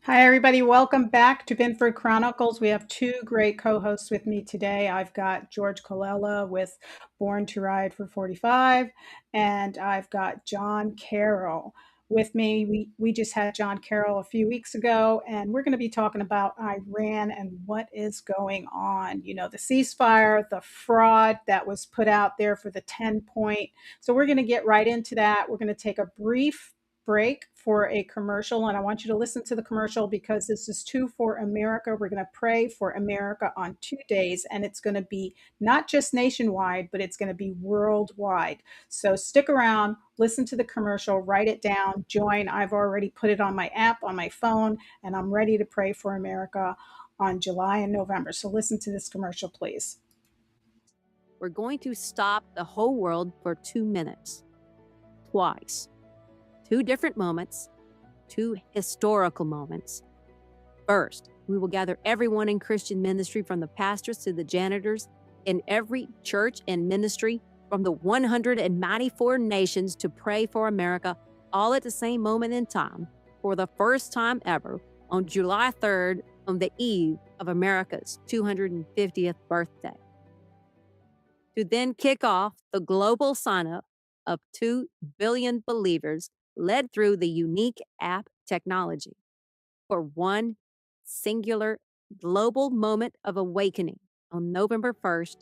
Hi, everybody. Welcome back to Binford Chronicles. We have two great co hosts with me today. I've got George Colella with Born to Ride for 45, and I've got John Carroll with me. We just had John Carroll a few weeks ago, and we're going to be talking about Iran and what is going on. You know, the ceasefire, the fraud that was put out there for the 10 point. So we're going to get right into that. We're going to take a brief break for a commercial, and I want you to listen to the commercial because this is two for America. We're going to pray for America on 2 days, and it's going to be not just nationwide, but it's going to be worldwide. So stick around, listen to the commercial, write it down, join. I've already put it on my app on my phone, and I'm ready to pray for America on July and November. So listen to this commercial, please. We're going to stop the whole world for 2 minutes, twice. Two different moments, two historical moments. First, we will gather everyone in Christian ministry, from the pastors to the janitors, in every church and ministry from the 194 nations, to pray for America, all at the same moment in time, for the first time ever, on July 3rd, on the eve of America's 250th birthday. To then kick off the global sign-up of 2 billion believers led through the unique app technology for one singular global moment of awakening on November 1st,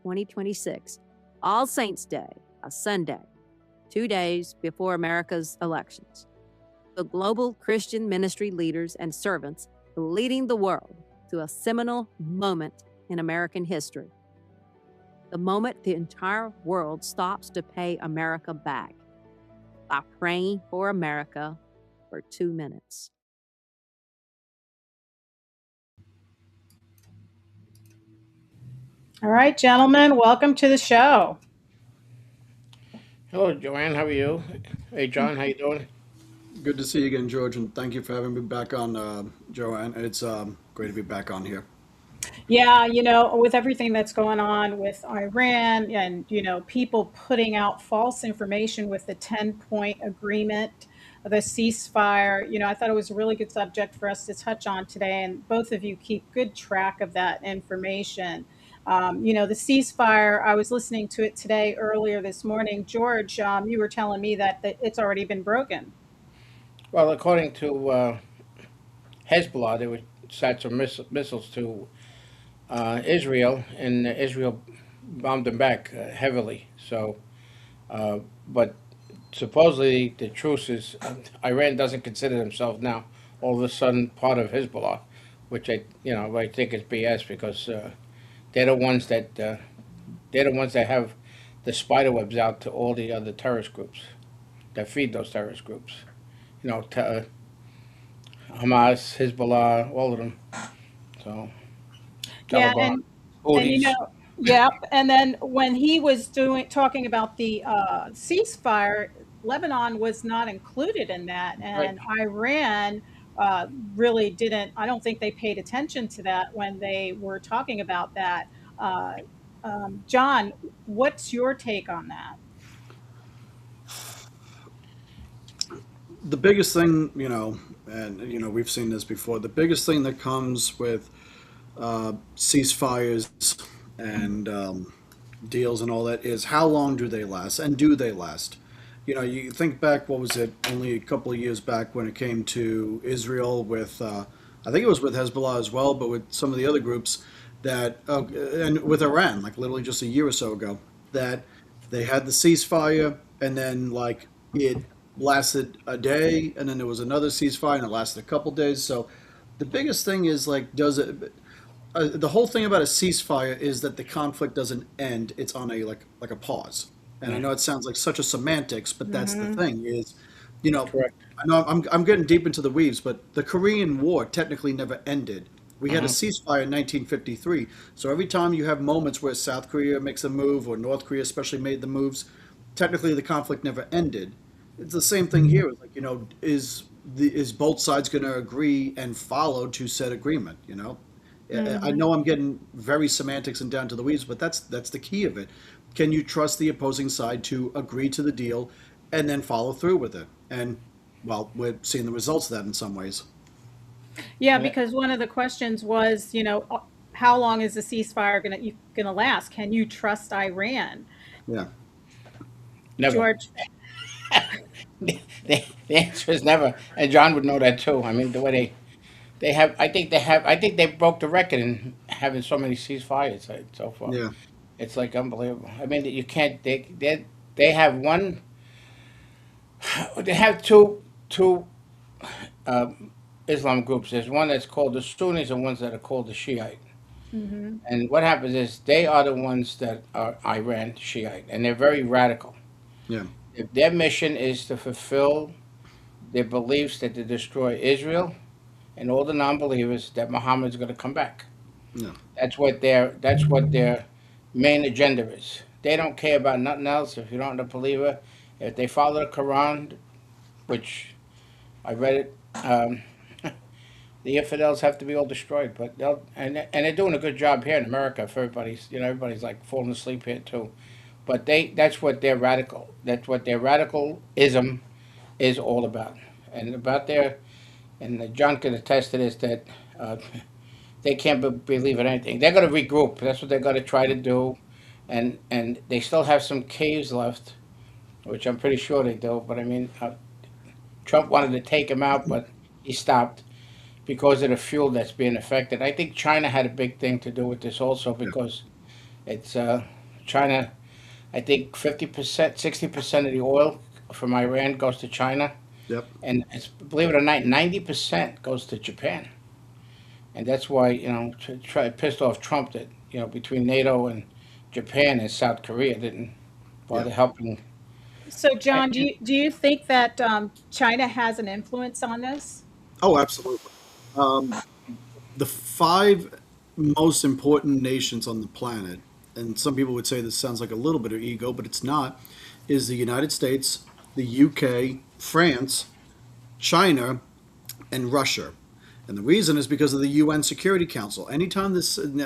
2026, All Saints Day, a Sunday, 2 days before America's elections. The global Christian ministry leaders and servants leading the world to a seminal moment in American history. The moment the entire world stops to pay America back by praying for America for 2 minutes. All right, gentlemen, welcome to the show. Hello, Joanne. How are you? Hey, John. How you doing? Good to see you again, George, and thank you for having me back on, Joanne. It's great to be back on here. Yeah, with everything that's going on with Iran and, people putting out false information with the 10-point agreement, the ceasefire, I thought it was a really good subject for us to touch on today. And both of you keep good track of that information. The ceasefire, I was listening to it today earlier this morning. George, you were telling me that it's already been broken. Well, according to Hezbollah, they were sent some missiles to Israel, and Israel bombed them back heavily. But supposedly the truce is Iran doesn't consider themselves now all of a sudden part of Hezbollah, which I think is BS because they're the ones that have the spider webs out to all the other terrorist groups that feed those terrorist groups. You know, Hamas, Hezbollah, all of them. So Yeah, Taliban, and Houthis. yep. And then when he was talking about the ceasefire, Lebanon was not included in that, Right. and Iran really didn't. I don't think they paid attention to that when they were talking about that. Uh, John, what's your take on that? The biggest thing, and we've seen this before. The biggest thing that comes with ceasefires and deals and all that is how long do they last, and do they last? You think back, what was it? Only a couple of years back when it came to Israel with, I think it was with Hezbollah as well, but with some of the other groups that, and with Iran, like literally just a year or so ago, that they had the ceasefire, and then like it lasted a day, and then there was another ceasefire, and it lasted a couple days. So the biggest thing is like, does it? The whole thing about a ceasefire is that the conflict doesn't end; it's on a like a pause. And I Yeah. know it sounds like such a semantics, but that's the Hmm. thing is, you know, Correct. I know I'm getting deep into the weeds, but the Korean War technically never ended. We had a Uh-huh. ceasefire in 1953. So every time you have moments where South Korea makes a move or North Korea especially made the moves, technically the conflict never ended. It's the same thing here. It's like, is both sides going to agree and follow to said agreement, I Hmm. know I'm getting very semantics and down to the weeds, but that's the key of it. Can you trust the opposing side to agree to the deal and then follow through with it? And well, we're seeing the results of that in some ways. Yeah, Yeah, because one of the questions was, how long is the ceasefire gonna last? Can you trust Iran? Yeah. never. George, The answer is never, and John would know that too. I mean, the way they have, I think they broke the record in having so many ceasefires so far. Yeah. It's like unbelievable. I mean, you can't. They have one. They have two Islam groups. There's one that's called the Sunnis and ones that are called the Shiite. hmm And what happens is they are the ones that are Iran Shiite, and they're very radical. Yeah. If their mission is to fulfill their beliefs that to destroy Israel and all the non-believers, that Muhammad's going to come back. Yeah. That's what their main agenda is. They don't care about nothing else. If you're not a believer, if they follow the Quran, which I read it, the infidels have to be all destroyed. But they're doing a good job here in America. For everybody's like falling asleep here too. But that's what their radical. That's what their radicalism is all about. And about their and John can attest to this that uh, they can't believe in anything. They're going to regroup. That's what they're going to try to do, and they still have some caves left, which I'm pretty sure they do. But I mean, Trump wanted to take him out, but he stopped because of the fuel that's being affected. I think China had a big thing to do with this also Yeah. because it's China. I think 50%, 60% of the oil from Iran goes to China, Yep. and believe it or not, 90% goes to Japan. And that's why to try pissed off Trump that between NATO and Japan and South Korea didn't Yeah. bother helping. so And, John, do you think that China has an influence on this? Oh, absolutely. Um, the five most important nations on the planet, and some people would say this sounds like a little bit of ego, but it's not, is the United States, the UK, France, China, and Russia. And the reason is because of the UN Security Council. Anytime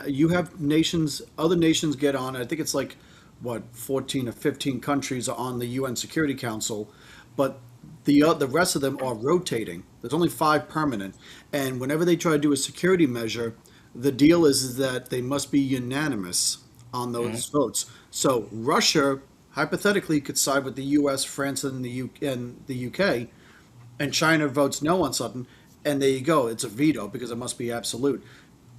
you have nations, other nations get on, I think it's like, what, 14 or 15 countries are on the UN Security Council, but the rest of them are rotating. There's only five permanent. And whenever they try to do a security measure, the deal is that they must be unanimous on Mhm. those votes. So Russia hypothetically could side with the U.S., France, and the UK, and China votes no on something, and there you go. It's a veto because it must be absolute.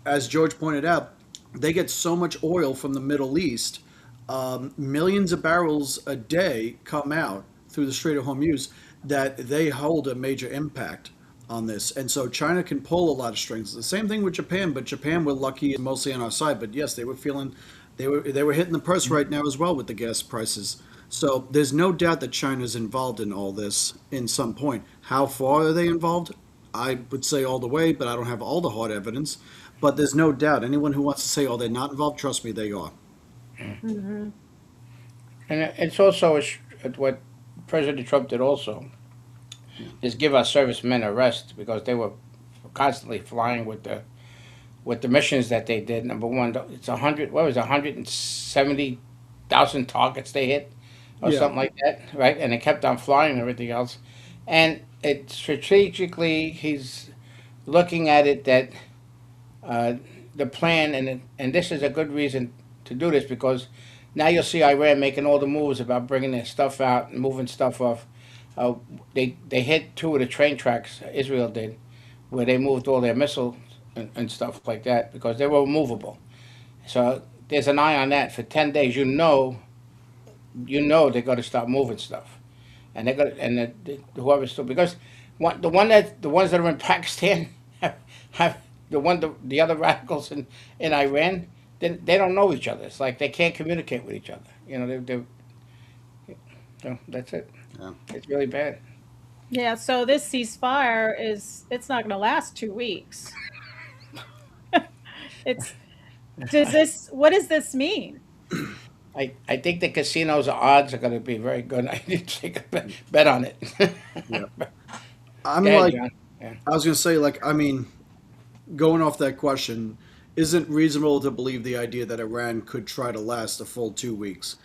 As George pointed out, they get so much oil from the Middle East, millions of barrels a day come out through the Strait of Hormuz that they hold a major impact on this. And so China can pull a lot of strings. The same thing with Japan, but Japan we're lucky and mostly on our side. But yes, they were hitting the purse right now as well with the gas prices. So there's no doubt that China's involved in all this in some point. How far are they involved? I would say all the way, but I don't have all the hard evidence. But there's no doubt. Anyone who wants to say, oh, they're not involved, trust me, they are. hmm And it's also what President Trump did also is give our servicemen a rest because they were constantly flying with the missions that they did. Number one, it's 100. What was it, 170,000 targets they hit, or Yeah. something like that, right? And they kept on flying and everything else. And it strategically, he's looking at it that uh, the plan, and this is a good reason to do this because now you'll see Iran making all the moves about bringing their stuff out and moving stuff off. Uh, they hit two of the train tracks. Israel did, where they moved all their missiles and stuff like that because they were movable. So there's an eye on that for 10 days. They're going to start moving stuff, and they're going whoever's still because the ones that are in Pakistan have the other radicals in Iran. They don't know each other. It's like they can't communicate with each other. So that's it. Yeah. It's really bad. Yeah, so this ceasefire it's not going to last 2 weeks. It's what does this mean? I think the casinos odds are going to be very good. I need to take a bet on it. Yeah. Go I'm ahead, like, John. Yeah. I was going to say, like, I mean, going off that question, isn't reasonable to believe the idea that Iran could try to last a full 2 weeks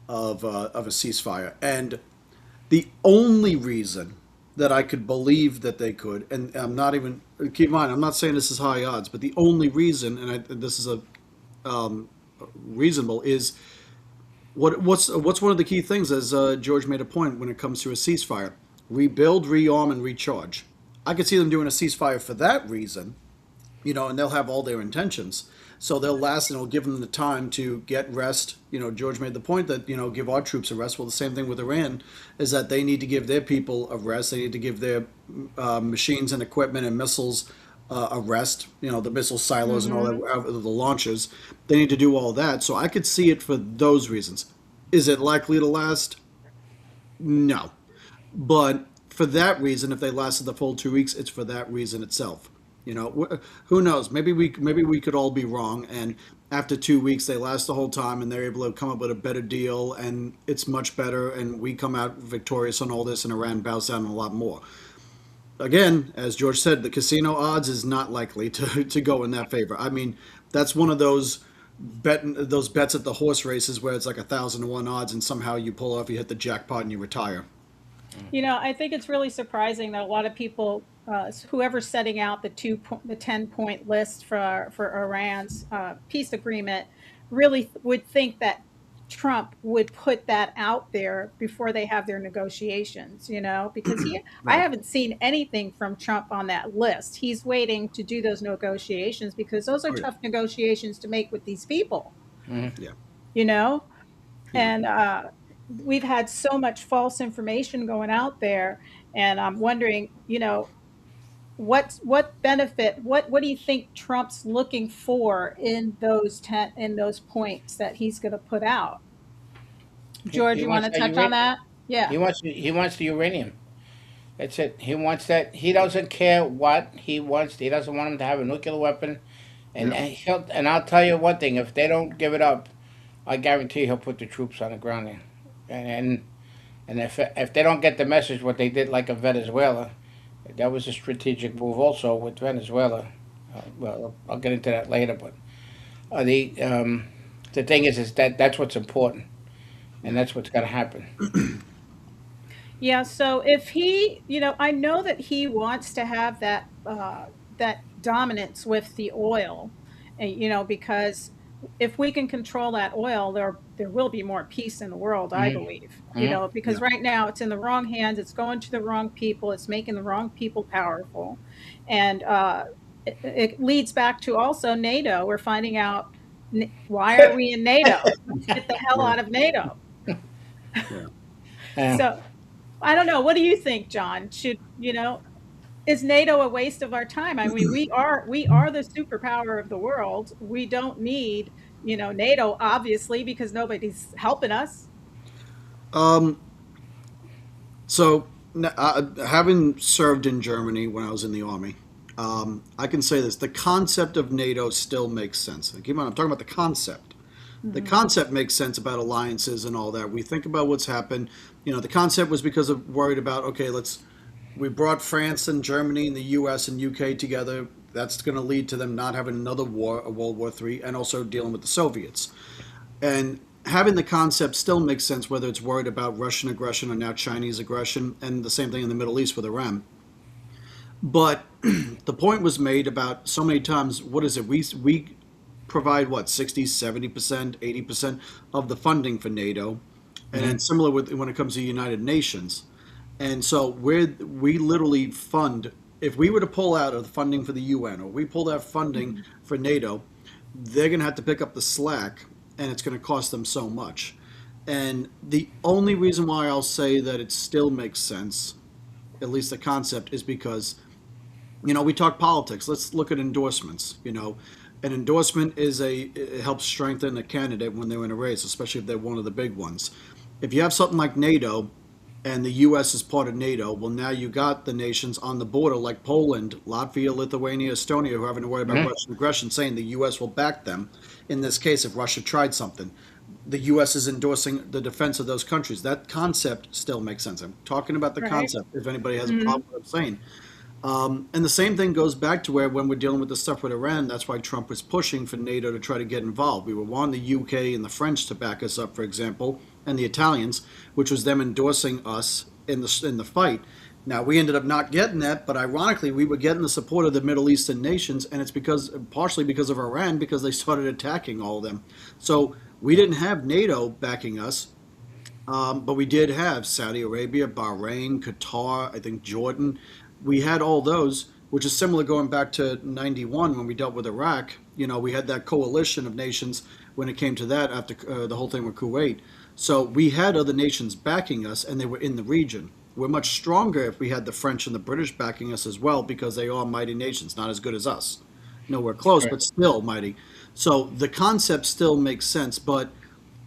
of a ceasefire. And the only reason that I could believe that they could, and I'm not even, keep in mind, I'm not saying this is high odds, but the only reason, this is a reasonable, is what's one of the key things, as George made a point when it comes to a ceasefire: rebuild, rearm, and recharge. I could see them doing a ceasefire for that reason, and they'll have all their intentions. So they'll last, and it'll give them the time to get rest. George made the point that, give our troops a rest. Well, the same thing with Iran is that they need to give their people a rest. They need to give their machines and equipment and missiles a rest. The missile silos and all that, the launchers. They need to do all that. So I could see it for those reasons. Is it likely to last? No. But for that reason, if they lasted the full 2 weeks, it's for that reason itself. Who knows? Maybe we could all be wrong, and after 2 weeks they last the whole time, and they're able to come up with a better deal, and it's much better, and we come out victorious on all this, and Iran bows down a lot more. Again, as George said, the casino odds is not likely to go in that favor. I mean, that's one of those bets at the horse races where it's like 1,000 to 1 odds, and somehow you pull off, you hit the jackpot, and you retire. I think it's really surprising that a lot of people, whoever's setting out the 10-point list for Iran's peace agreement, really would think that Trump would put that out there before they have their negotiations. Because I Right. haven't seen anything from Trump on that list. He's waiting to do those negotiations because those are Oh, yeah. tough negotiations to make with these people. Yeah. You know, Yeah. and we've had so much false information going out there, and I'm wondering, what benefit, what do you think Trump's looking for in those points that he's going to put out? George, He you want wants to that touch on that? Yeah. he wants the uranium. That's it. He wants that. He doesn't care what he wants. He doesn't want him to have a nuclear weapon. And Yeah. I'll tell you one thing: if they don't give it up, I guarantee he'll put the troops on the ground there. And if they don't get the message, what they did like in Venezuela, that was a strategic move also with Venezuela. Well, I'll get into that later, but uh, the um, the thing is that that's what's important, and that's what's going to happen. Yeah, so if he, I know that he wants to have that dominance with the oil, and because if we can control that oil, there will be more peace in the world, I Hmm. believe. Hmm. Because Yeah. right now it's in the wrong hands, it's going to the wrong people, it's making the wrong people powerful, and it leads back to also NATO. We're finding out why are we in NATO? Let's get the hell Yeah. out of NATO. Yeah. Uh, So I don't know. What do you think, John? Is NATO a waste of our time? I mean, we are the superpower of the world. We don't need, NATO obviously because nobody's helping us. Um, So, having served in Germany when I was in the army, I can say this: the concept of NATO still makes sense. Keep in mind, I'm talking about the concept. The Hmm. concept makes sense about alliances and all that. We think about what's happened. The concept was because of worried about, okay, we brought France and Germany and the U.S. and UK together. That's going to lead to them not having another war, a World War III, and also dealing with the Soviets. And having the concept still makes sense, whether it's worried about Russian aggression or now Chinese aggression, and the same thing in the Middle East with Iran. But the point was made about so many times. What is it? We provide what, 60, 70%, 80% of the funding for NATO, and then mhm. similar with when it comes to the United Nations. And so we literally fund. If we were to pull out of the funding for the UN, or we pull out funding Hmm. for NATO, they're going to have to pick up the slack, and it's going to cost them so much. And the only reason why I'll say that it still makes sense, at least the concept, is because, we talk politics. Let's look at endorsements. An endorsement it helps strengthen a candidate when they're in a race, especially if they're one of the big ones. If you have something like NATO, and the U.S. is part of NATO, well, now you got the nations on the border like Poland, Latvia, Lithuania, Estonia, who are having to worry about Mhm. Russian aggression, saying the U.S. will back them in this case if Russia tried something. The U.S. is endorsing the defense of those countries. That concept still makes sense. I'm talking about the Right. concept if anybody has a Hmm. problem with what I'm saying. And the same thing goes back to where when we're dealing with the stuff with Iran, that's why Trump was pushing for NATO to try to get involved. We were wanting the UK and the French to back us up, for example, and the Italians, which was them endorsing us in the fight. Now we ended up not getting that, but ironically, we were getting the support of the Middle Eastern nations, and it's because partially because of Iran, because they started attacking all of them. So we didn't have NATO backing us, but we did have Saudi Arabia, Bahrain, Qatar, I think Jordan. We had all those, which is similar going back to '91 when we dealt with Iraq. You know, we had that coalition of nations when it came to that after the whole thing with Kuwait. So we had other nations backing us, and they were in the region. We're much stronger if we had the French and the British backing us as well because they are mighty nations, not as good as us. Nowhere close, Right. but still mighty. So the concept still makes sense, but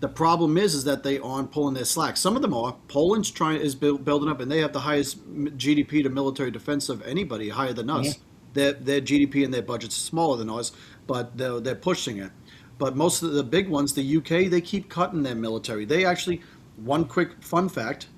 the problem is that they aren't pulling their slack. Some of them are. Poland's trying is building up, and they have the highest GDP to military defense of anybody, higher than us. Mhm. Their GDP and their budgets are smaller than ours, but they're pushing it. But most of the big ones, the UK, they keep cutting their military. They actually, one quick fun fact,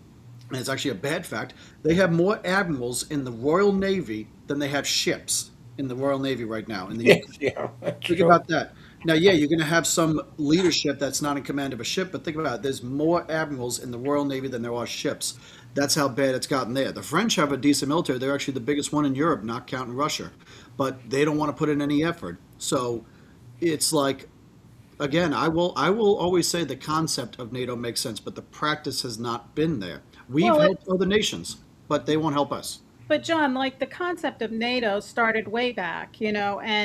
and it's actually a bad fact, they have more admirals in the Royal Navy than they have ships in the Royal Navy right now in the UK. Yes, yeah, that's Think true. about that. Now, yeah, you're going to have some leadership that's not in command of a ship, but think about it. There's more admirals in the Royal Navy than there are ships. That's how bad it's gotten there. The French have a decent military. They're actually the biggest one in Europe, not counting Russia, but they don't want to put in any effort. So it's like, again, I will always say the concept of NATO makes sense, but the practice has not been there. We've Well, helped other nations, but they won't help us. but John, like the concept of NATO started way back, and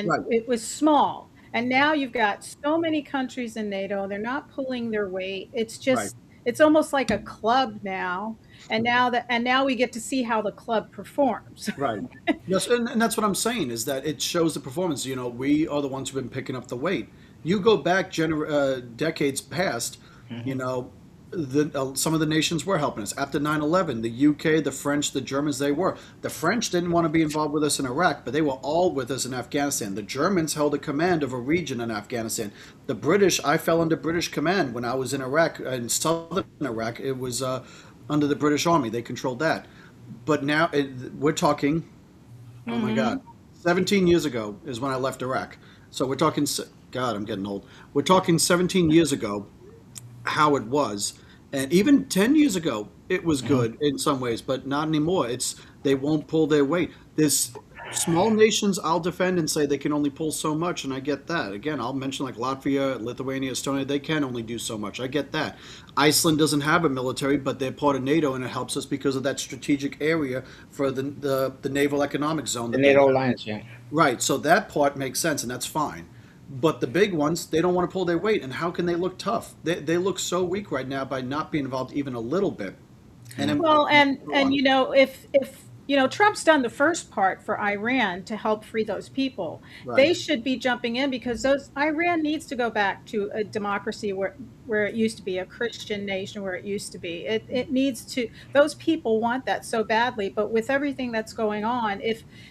Right, it was small. And now you've got so many countries in NATO, they're not pulling their weight. right. It's almost like a club now. And now we get to see how the club performs. Right. Yes, and that's what I'm saying is that it shows the performance. You know, we are the ones who've been picking up the weight. You go back decades past, you Hmm. know, some of the nations were helping us. After 9/11, the UK, the French, the Germans, they were. The French didn't want to be involved with us in Iraq, but they were all with us in Afghanistan. The Germans held a command of a region in Afghanistan. The British, I fell under British command when I was in Iraq, in southern Iraq. It was under the British Army. They controlled that. But now we're talking, oh my God, Hmm. 17 years ago is when I left Iraq. So we're talking, God, I'm getting old. We're talking 17 years ago, how it was. And even 10 years ago, it was Hmm. good in some ways, but not anymore. They won't pull their weight. There's small nations I'll defend and say they can only pull so much, and I get that. Again, I'll mention like Latvia, Lithuania, Estonia, they can only do so much. I get that. Iceland doesn't have a military, but they're part of NATO, and it helps us because of that strategic area for the naval economic zone The that they NATO have. alliance, yeah. Right, so that part makes sense, and that's fine. But the big ones, they don't want to pull their weight, and how can they look tough? They look so weak right now by not being involved even a little bit. And Mhm. then, Well, go and on. if Trump's done the first part for Iran to help free those people, Right, they should be jumping in because those Iran needs to go back to a democracy where it used to be, a Christian nation where it used to be. It needs to. Those people want that so badly, but with everything that's going on,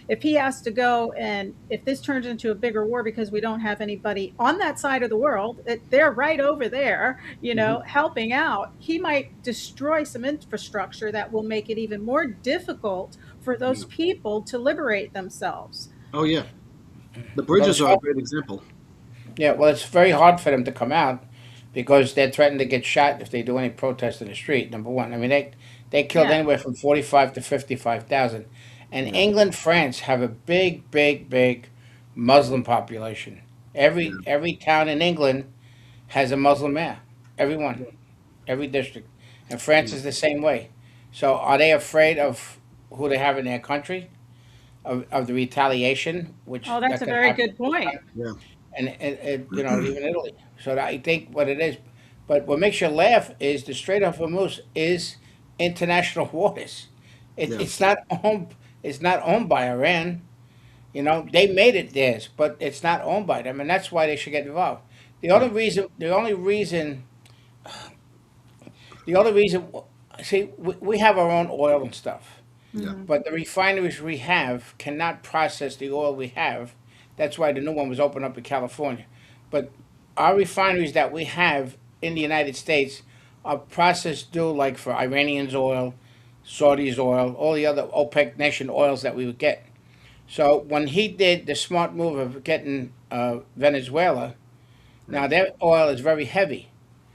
if he has to go and if this turns into a bigger war because we don't have anybody on that side of the world, they're right over there, hmm, helping out, he might destroy some infrastructure that will make it even more difficult for yeah. those people to liberate themselves. Oh yeah, the Well, bridges it's are a hard. great example. Yeah, well, it's very hard for them to come out because they're threatened to get shot if they do any protest in the street. Number one, I mean they killed Yeah. anywhere from 45 to 55,000, and Yeah, England, France have a big, big, big Muslim population. yeah, Every town in England has a Muslim mayor. Everyone, every district, and France yeah, is the same way. So, are they afraid of who they have in their country, of the retaliation, which Oh, that's that a could very happen? good point. yeah, And even Italy. So I think what it is, but what makes you laugh is the Strait of Hormuz is international waters. yeah, It's not owned. It's not owned by Iran. They made it theirs, but it's not owned by them, and that's why they should get involved. The only right, reason, the only reason, the only reason, see, we have our own oil and stuff. yeah, Hmm. But the refineries we have cannot process the oil we have. That's why the new one was opened up in California. But our refineries that we have in the United States are processed due like for Iranians oil, Saudis oil, all the other OPEC nation oils that we would get. So when he did the smart move of getting Venezuela, yeah, now their oil is very heavy.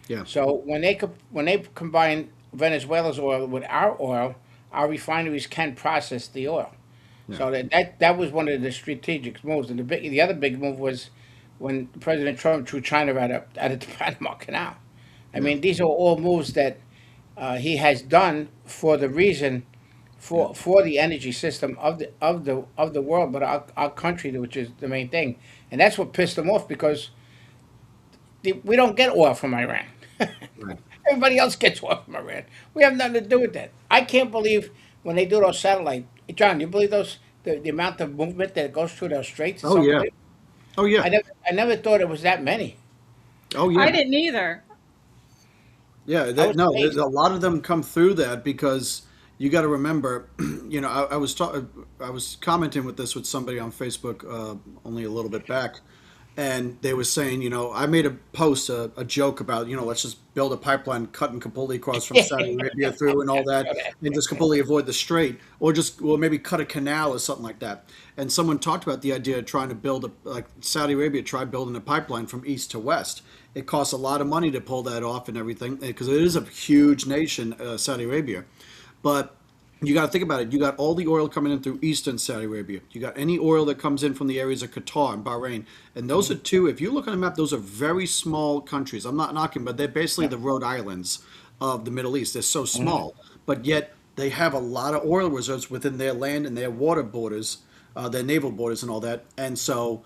yeah, So when they combine Venezuela's oil with our oil, our refineries can process the oil. Yeah. So that was one of the strategic moves. And the other big move was when President Trump threw China right up out of the Panama Canal. I Yeah. mean, these are all moves that he has done for the reason Yeah. for the energy system of the world, but our country, which is the main thing, and that's what pissed him off because we don't get oil from Iran. Right. Everybody else gets oil from Iran. We have nothing to do with that. I can't believe when they do those satellite. John, you believe those the amount of movement that goes through those straits? It's Oh yeah. unbelievable. Oh yeah. I never thought it was that many. Oh I yeah. didn't either. Yeah, I was no, there's amazed. a lot of them come through that because you got to remember, I was commenting with this with somebody on Facebook only a little bit back, and they were saying, I made a post, a joke about, let's just build a pipeline cutting completely across from Saudi Arabia through and all that, and just completely avoid the strait, or maybe cut a canal or something like that. And someone talked about the idea of trying to like Saudi Arabia tried building a pipeline from east to west. It costs a lot of money to pull that off and everything because it is a huge nation, Saudi Arabia. But you got to think about it. You got all the oil coming in through eastern Saudi Arabia. You got any oil that comes in from the areas of Qatar and Bahrain. And those are two, if you look on the map, those are very small countries. I'm not knocking, but they're basically the Rhode Islands of the Middle East. They're so small. But yet they have a lot of oil reserves within their land and their water borders, their naval borders and all that. And so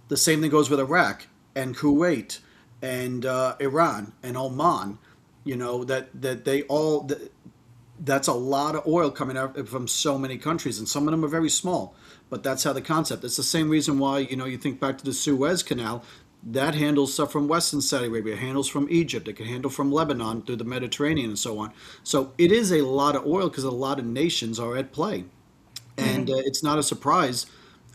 the same thing goes with Iraq and Kuwait and Iran and Oman. That they all that's a lot of oil coming out from so many countries, and some of them are very small. But that's how the concept. It's the same reason why you think back to the Suez Canal. That handles stuff from Western Saudi Arabia, handles from Egypt, it can handle from Lebanon through the Mediterranean and so on. So it is a lot of oil because a lot of nations are at play, and it's not a surprise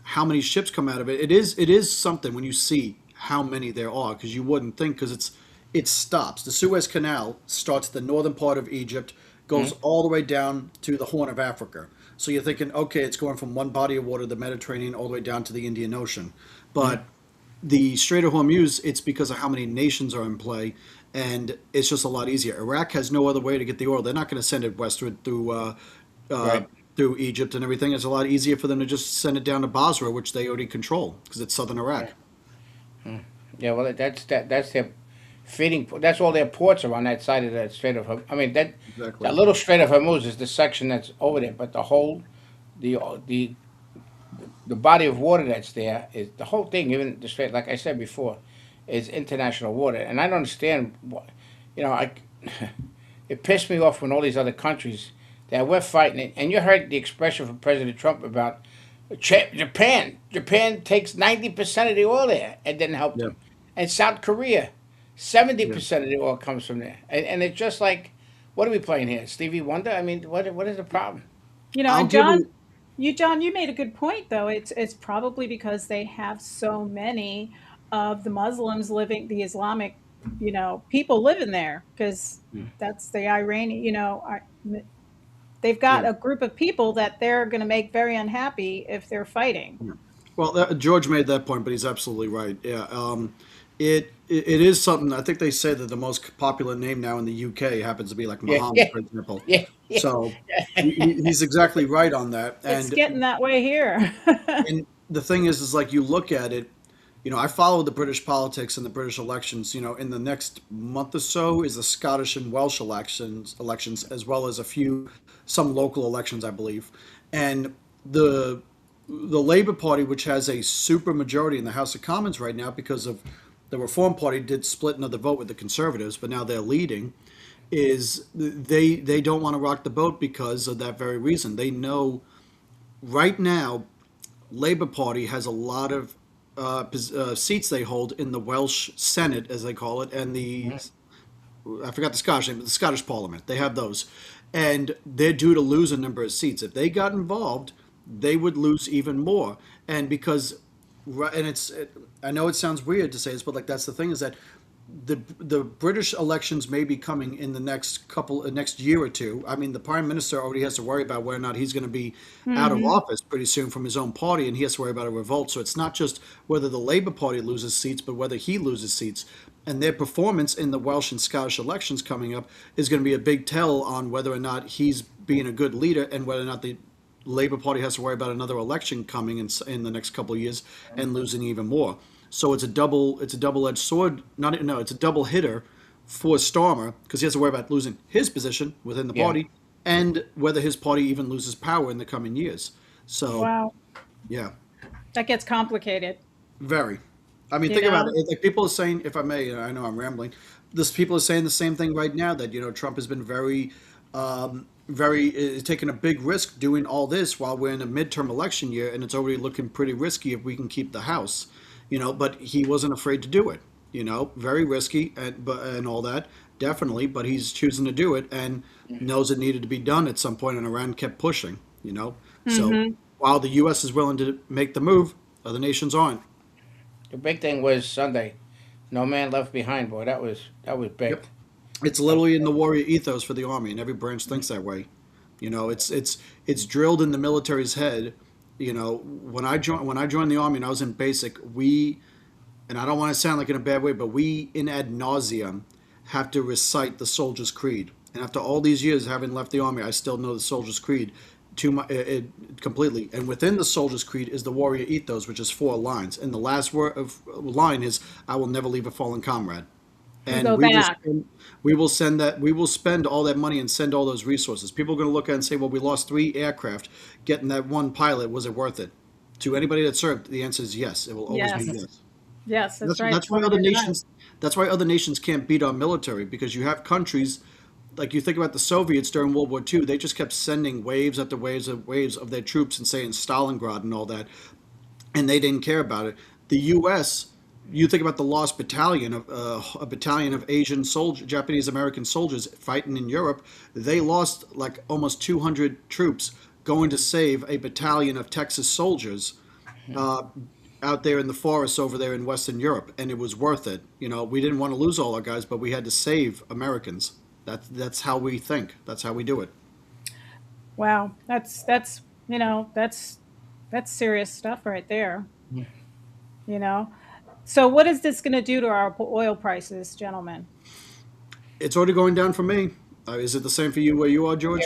how many ships come out of it. It is something when you see how many there are because you wouldn't think because it stops. The Suez Canal starts at the northern part of Egypt, goes all the way down to the Horn of Africa. So you're thinking, okay, it's going from one body of water, the Mediterranean, all the way down to the Indian Ocean. But the Strait of Hormuz, it's because of how many nations are in play, and it's just a lot easier. Iraq has no other way to get the oil. They're not going to send it westward Right. through Egypt and everything. It's a lot easier for them to just send it down to Basra, which they already control because it's southern Iraq. Yeah. Well, that's their feeding. That's all their ports are on that side of that Strait of. I mean Exactly. that little Strait of Hormuz is the section that's over there, but the the the body of water that's there is the whole thing. Even the strait, like I said before, is international water, and I don't understand what I. It pissed me off when all these other countries that we're fighting it, and you heard the expression from President Trump about Japan. Japan takes 90% of the oil there. It didn't help Yeah. them, and South Korea, seventy Yeah. percent of the oil comes from there, and it's just like, what are we playing here, Stevie Wonder? I mean, what is the problem? I'll And give John, it. you made a good point though. It's probably because they have so many of the Muslims living, the Islamic, people living there because that's the Iranian, they've got Yeah. a group of people that they're going to make very unhappy if they're fighting. Well, George made that point, but he's absolutely right. Yeah, it is something. I think they say that the most popular name now in the UK happens to be like Yeah, Muhammad, yeah, for example. yeah, yeah. So he's exactly right on that. It's getting that way here. And the thing is like you look at it. I follow the British politics and the British elections. In the next month or so is the Scottish and Welsh elections, as well as some local elections, I believe, and the Labour Party, which has a super majority in the House of Commons right now because of the Reform Party did split another vote with the Conservatives, but now they're leading, is they don't want to rock the boat because of that very reason. They know right now Labour Party has a lot of seats they hold in the Welsh Senate, as they call it, and I forgot the Scottish name, but the Scottish Parliament. They have those, and they're due to lose a number of seats. If they got involved, they would lose even more. And because, and I know it sounds weird to say this, but like that's the thing is that the British elections may be coming in the next year or two. I mean, the prime minister already has to worry about whether or not he's going to be out of office pretty soon from his own party, and he has to worry about a revolt. So it's not just whether the Labour Party loses seats, but whether he loses seats. And their performance in the Welsh and Scottish elections coming up is going to be a big tell on whether or not he's being a good leader and whether or not the Labour Party has to worry about another election coming in the next couple of years and losing even more. So it's a double-edged sword. Not no, it's a double hitter for Starmer because he has to worry about losing his position within the Yeah. party and whether his party even loses power in the coming years. So Wow, yeah, that gets complicated, very. I mean, you think about know? it. Like people are saying, if I may, and I know I'm rambling. This people are saying the same thing right now that Trump has been very taking a big risk doing all this while we're in a midterm election year, and it's already looking pretty risky if we can keep the House. But he wasn't afraid to do it. Very risky and all that, definitely. But he's choosing to do it and knows it needed to be done at some point, and Iran kept pushing. So while the U.S. is willing to make the move, other nations aren't. The big thing was Sunday. No man left behind, boy. That was big. Yep. It's literally in the warrior ethos for the army, and every branch thinks that way. It's drilled in the military's head. When I joined the army and I was in basic, and I don't want to sound like in a bad way, but we in ad nauseum have to recite the soldier's creed. And after all these years having left the army, I still know the soldier's creed completely. And within the soldier's creed is the warrior ethos, which is 4 lines. And the last line is, "I will never leave a fallen comrade." You And go back. we will spend all that money and send all those resources. People are going to look at it and say, well, we lost 3 aircraft. Getting that one pilot, was it worth it? To anybody that served, the answer is yes. It will always be Yes. yes. Yes, that's That's right. that's why other nations can't beat our military, because you have countries like, you think about the Soviets during World War II. They just kept sending waves after waves of their troops and saying Stalingrad and all that, and they didn't care about it. The U.S. You think about the lost battalion of a battalion of Asian soldiers, Japanese American soldiers fighting in Europe. They lost like almost 200 troops going to save a battalion of Texas soldiers uh, out there in the forests over there in Western Europe, and it was worth it. We didn't want to lose all our guys, but we had to save Americans. That's how we think. That's how we do it. Wow, that's serious stuff right there. You know. So what is this going to do to our oil prices, gentlemen? It's already going down for me. Is it the same for you where you are, George?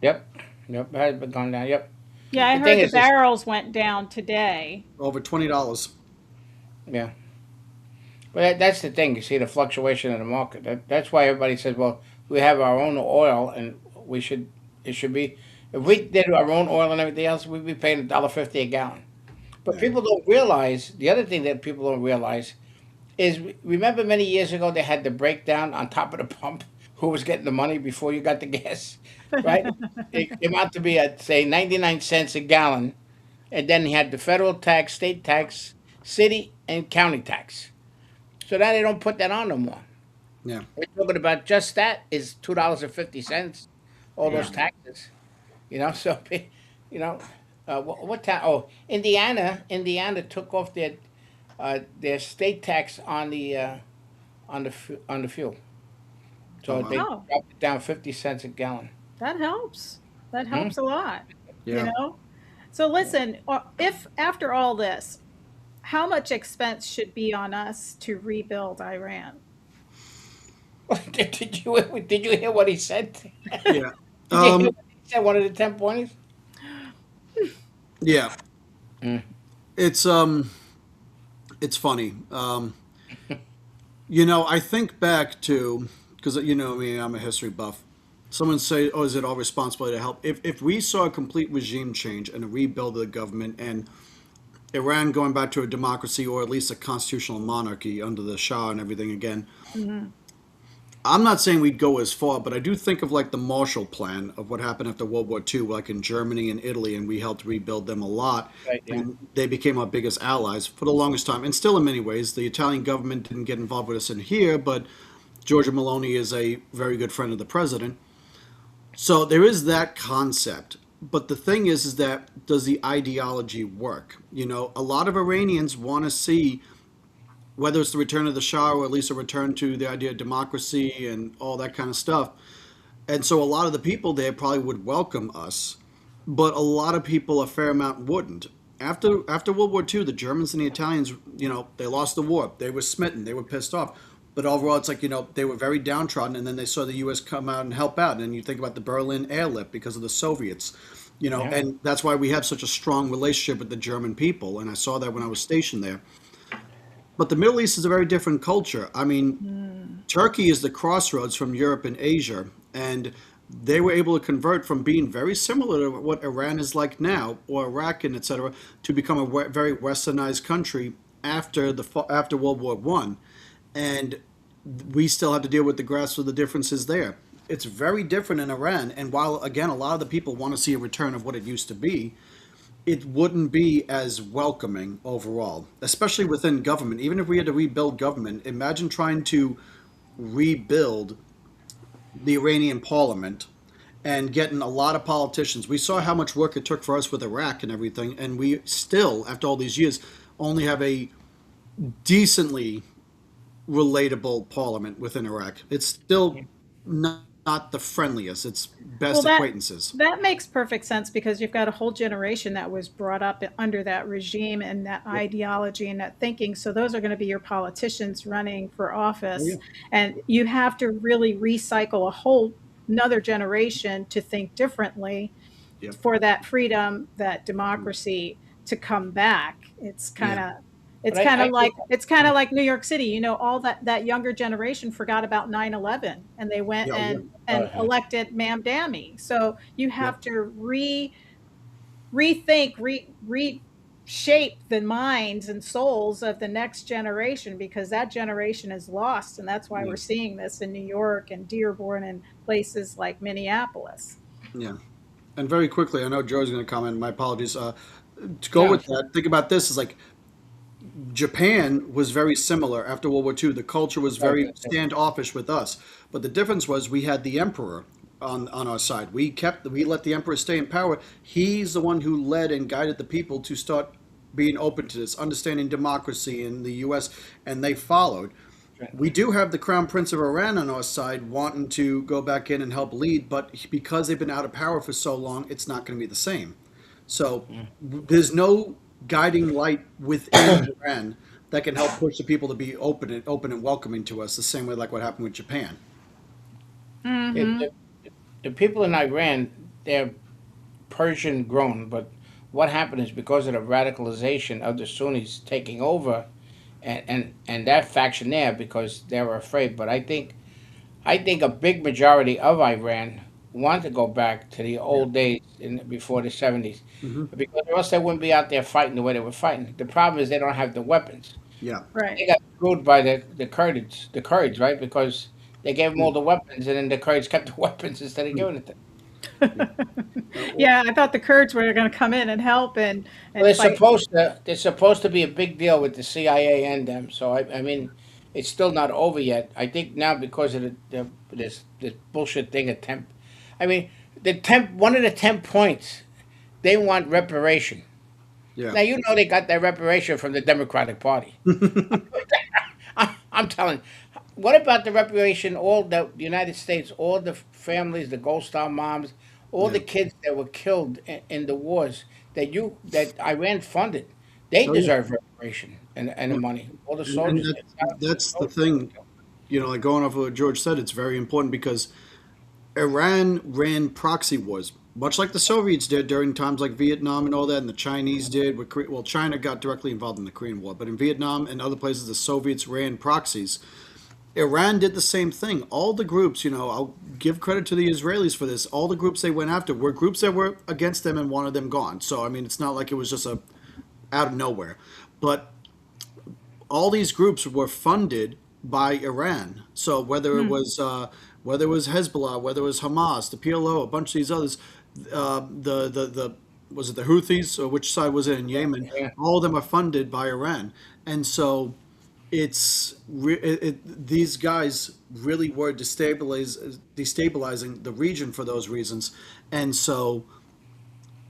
Yep. Yep. It has been going down. Yep. Yeah, I The thing heard the is, this. barrels went down today. Over $20. Yeah. But that's the thing. You see the fluctuation in the market. That's why everybody says, well, we have our own oil, and we should. It should be. If we did our own oil and everything else, we'd be paying $1.50 a gallon. But Yeah. people don't realize, the other thing that people don't realize is, remember many years ago they had the breakdown on top of the pump who was getting the money before you got the gas, right? It came out to be at, say, 99 cents a gallon, and then he had the federal tax, state tax, city and county tax. So now they don't put that on no more. Yeah. We're talking about just that is $2.50, all those Yeah. taxes. So you know, what town? Oh, Indiana took off their state tax on the fuel, Oh so they wow. Oh, dropped it down 50 cents a gallon. that helps. That Hmm? helps a lot, you Yeah. know? So listen, if after all this, how much expense should be on us to rebuild Iran? Did you hear what he said? Yeah. Did you hear Um, what he said? One of the 10 pointers. yeah. Mm. It's it's funny. I think back to, because you know me, I'm a history buff. Someone say, "Oh, is it our responsibility to help?" If we saw a complete regime change and a rebuild of the government, and Iran going back to a democracy or at least a constitutional monarchy under the Shah and everything again, Hmm. I'm not saying we'd go as far, but I do think of like the Marshall Plan of what happened after World War II, like in Germany and Italy, and we helped rebuild them a lot. Right. Yeah. And they became our biggest allies for the longest time, and still in many ways. The Italian government didn't get involved with us in here, but Giorgia Meloni is a very good friend of the president. So there is that concept. But the thing is that does the ideology work? A lot of Iranians want to see whether it's the return of the Shah or at least a return to the idea of democracy and all that kind of stuff. And so a lot of the people there probably would welcome us, but a lot of people, a fair amount, wouldn't. After World War II, the Germans and the Italians, they lost the war. They were smitten. They were pissed off. But overall, it's like, they were very downtrodden, and then they saw the U.S. come out and help out. And you think about the Berlin airlift because of the Soviets, Yeah. and that's why we have such a strong relationship with the German people. And I saw that when I was stationed there. But the Middle East is a very different culture. I mean, Turkey is the crossroads from Europe and Asia, and they were able to convert from being very similar to what Iran is like now, or Iraq and etc., to become a very westernized country after World War One, and we still have to deal with the grasp of the differences there. It's very different in Iran, and while again a lot of the people want to see a return of what it used to be, it wouldn't be as welcoming overall, especially within government. Even if we had to rebuild government, imagine trying to rebuild the Iranian parliament and getting a lot of politicians. We saw how much work it took for us with Iraq and everything, and we still, after all these years, only have a decently relatable parliament within Iraq. It's still not the friendliest. It's Well, best acquaintances. that makes perfect sense because you've got a whole generation that was brought up under that regime and that ideology and that thinking. So those are going to be your politicians running for Oh, yeah. office, and you have to really recycle a whole another generation to think differently Yep. for that freedom, that democracy to come back. It's Yeah. kind of But it's kind of like New York City. All that younger generation forgot about 9/11 and they went Yeah. Yeah. and uh, elected Ma'am Dammy. So you have Yep. to rethink, reshape the minds and souls of the next generation because that generation is lost, and that's why Yeah. we're seeing this in New York and Dearborn and places like Minneapolis. Yeah. And very quickly, I know Joe's going to comment. My apologies. To go yeah, with that, think about this: is like Japan was very similar after World War II. The culture was very standoffish with us, but the difference was we had the emperor on our side. We let the emperor stay in power. He's the one who led and guided the people to start being open to this, understanding democracy in the U.S., and they followed. We do have the Crown Prince of Iran on our side wanting to go back in and help lead, but because they've been out of power for so long, it's not going to be the same. So there's no guiding light within Iran that can help push the people to be open and welcoming to us, the same way like what happened with Japan. Hmm. the, the people in Iran, they're Persian grown, but what happened is because of the radicalization of the Sunnis taking over, and that faction there because they were afraid. But I think a big majority of Iran want to go back to the Yeah. old days before the 70s, Hmm. because or else they wouldn't be out there fighting the way they were fighting. The problem is they don't have the weapons. Yeah. Right. They got screwed by the Kurds, right? Because they gave them all the weapons, and then the Kurds kept the weapons instead of giving it to them. Yeah. Well, Yeah, I thought the Kurds were going to come in and help Well, and fight. they're supposed to be a big deal with the CIA and them. So I mean, it's still not over yet. I think now because of this bullshit thing at temp. I mean, the temp one of the 10 points they want reparation. yeah. Now you know they got that reparation from the Democratic Party. I'm telling you. What about the reparation? All the United States, all the families, the Gold Star moms, all Yeah. the kids that were killed in the wars that Iran funded, they Oh, yeah. deserve reparation and the money. All the And soldiers, that's the soldiers that were thing, killed. like going off of what George said, it's very important because Iran ran proxy wars, much like the Soviets did during times like Vietnam and all that, and the Chinese did. Well, China got directly involved in the Korean War, but in Vietnam and other places, the Soviets ran proxies. Iran did the same thing. All the groups, I'll give credit to the Israelis for this. All the groups they went after were groups that were against them and wanted them gone. So, I mean, it's not like it was just out of nowhere. But all these groups were funded by Iran. So whether it was Hezbollah, whether it was Hamas, the PLO, a bunch of these others, the was it the Houthis or which side was it in Yemen? Yeah. All of them are funded by Iran, and so these guys really were destabilizing the region for those reasons, and so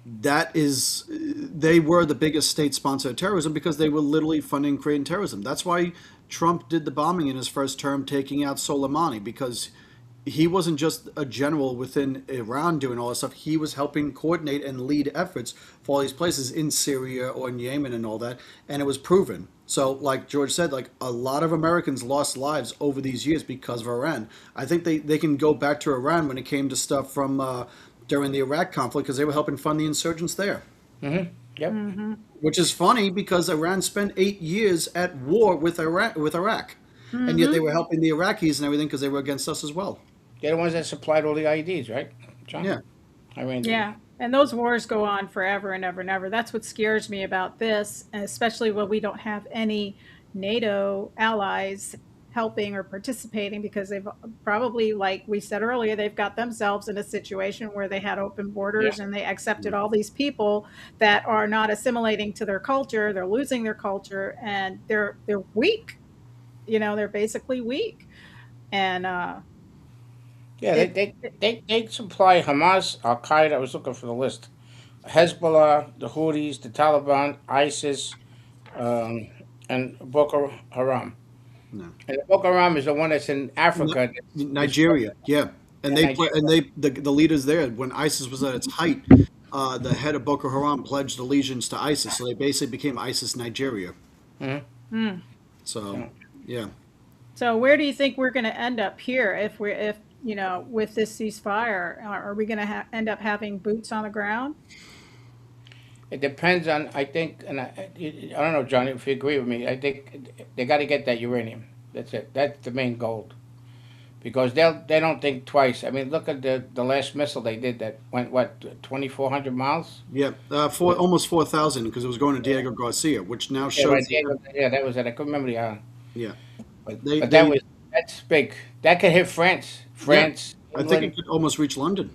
they were the biggest state sponsor of terrorism because they were literally funding and creating terrorism. That's why Trump did the bombing in his first term, taking out Soleimani, because he wasn't just a general within Iran doing all this stuff. He was helping coordinate and lead efforts for all these places in Syria or in Yemen and all that, and it was proven. So, like George said, like a lot of Americans lost lives over these years because of Iran. I think they can go back to Iran when it came to stuff from during the Iraq conflict because they were helping fund the insurgents there. Yep. Mm-hmm. Which is funny because Iran spent 8 years at war with Iraq, and yet they Mm-hmm. were helping the Iraqis and everything because they were against us as well. They're the ones that supplied all the IEDs, right, John? Yeah, Iran did. Yeah. And those wars go on forever and ever and ever. That's what scares me about this, and especially when we don't have any NATO allies helping or participating because they've probably, like we said earlier, they've got themselves in a situation where they had open Yeah. borders and they accepted all these people that are not assimilating to their culture. They're losing their culture and they're weak. They're basically weak. And Yeah, it, it they supply Hamas, Al Qaeda. I was looking for the list. Hezbollah, the Houthis, the Taliban, ISIS, um, and Boko Haram. no, And Boko Haram is the one that's in Africa. That's Nigeria, yeah, and yeah, they play, Nigeria. and the leaders there when ISIS was at its height, the head of Boko Haram pledged allegiance to ISIS, so they basically became ISIS Nigeria. Mhm. mm. So, Yeah. yeah. So where do you think we're going to end up here if with this ceasefire? Are we going to end up having boots on the ground? It depends on, I think, and I don't know, Johnny, if you agree with me. I think they got to get that uranium. That's it. That's the main goal. Because they don't think twice. I mean, look at the last missile they did that went what 2,400 miles. Yeah, for almost 4,000 because it was going to Diego Garcia, which now Yeah, right. shows. Yeah, that was it. I couldn't remember the Yeah, but they that's big. That could hit France, yeah, I think England. it could almost reach London,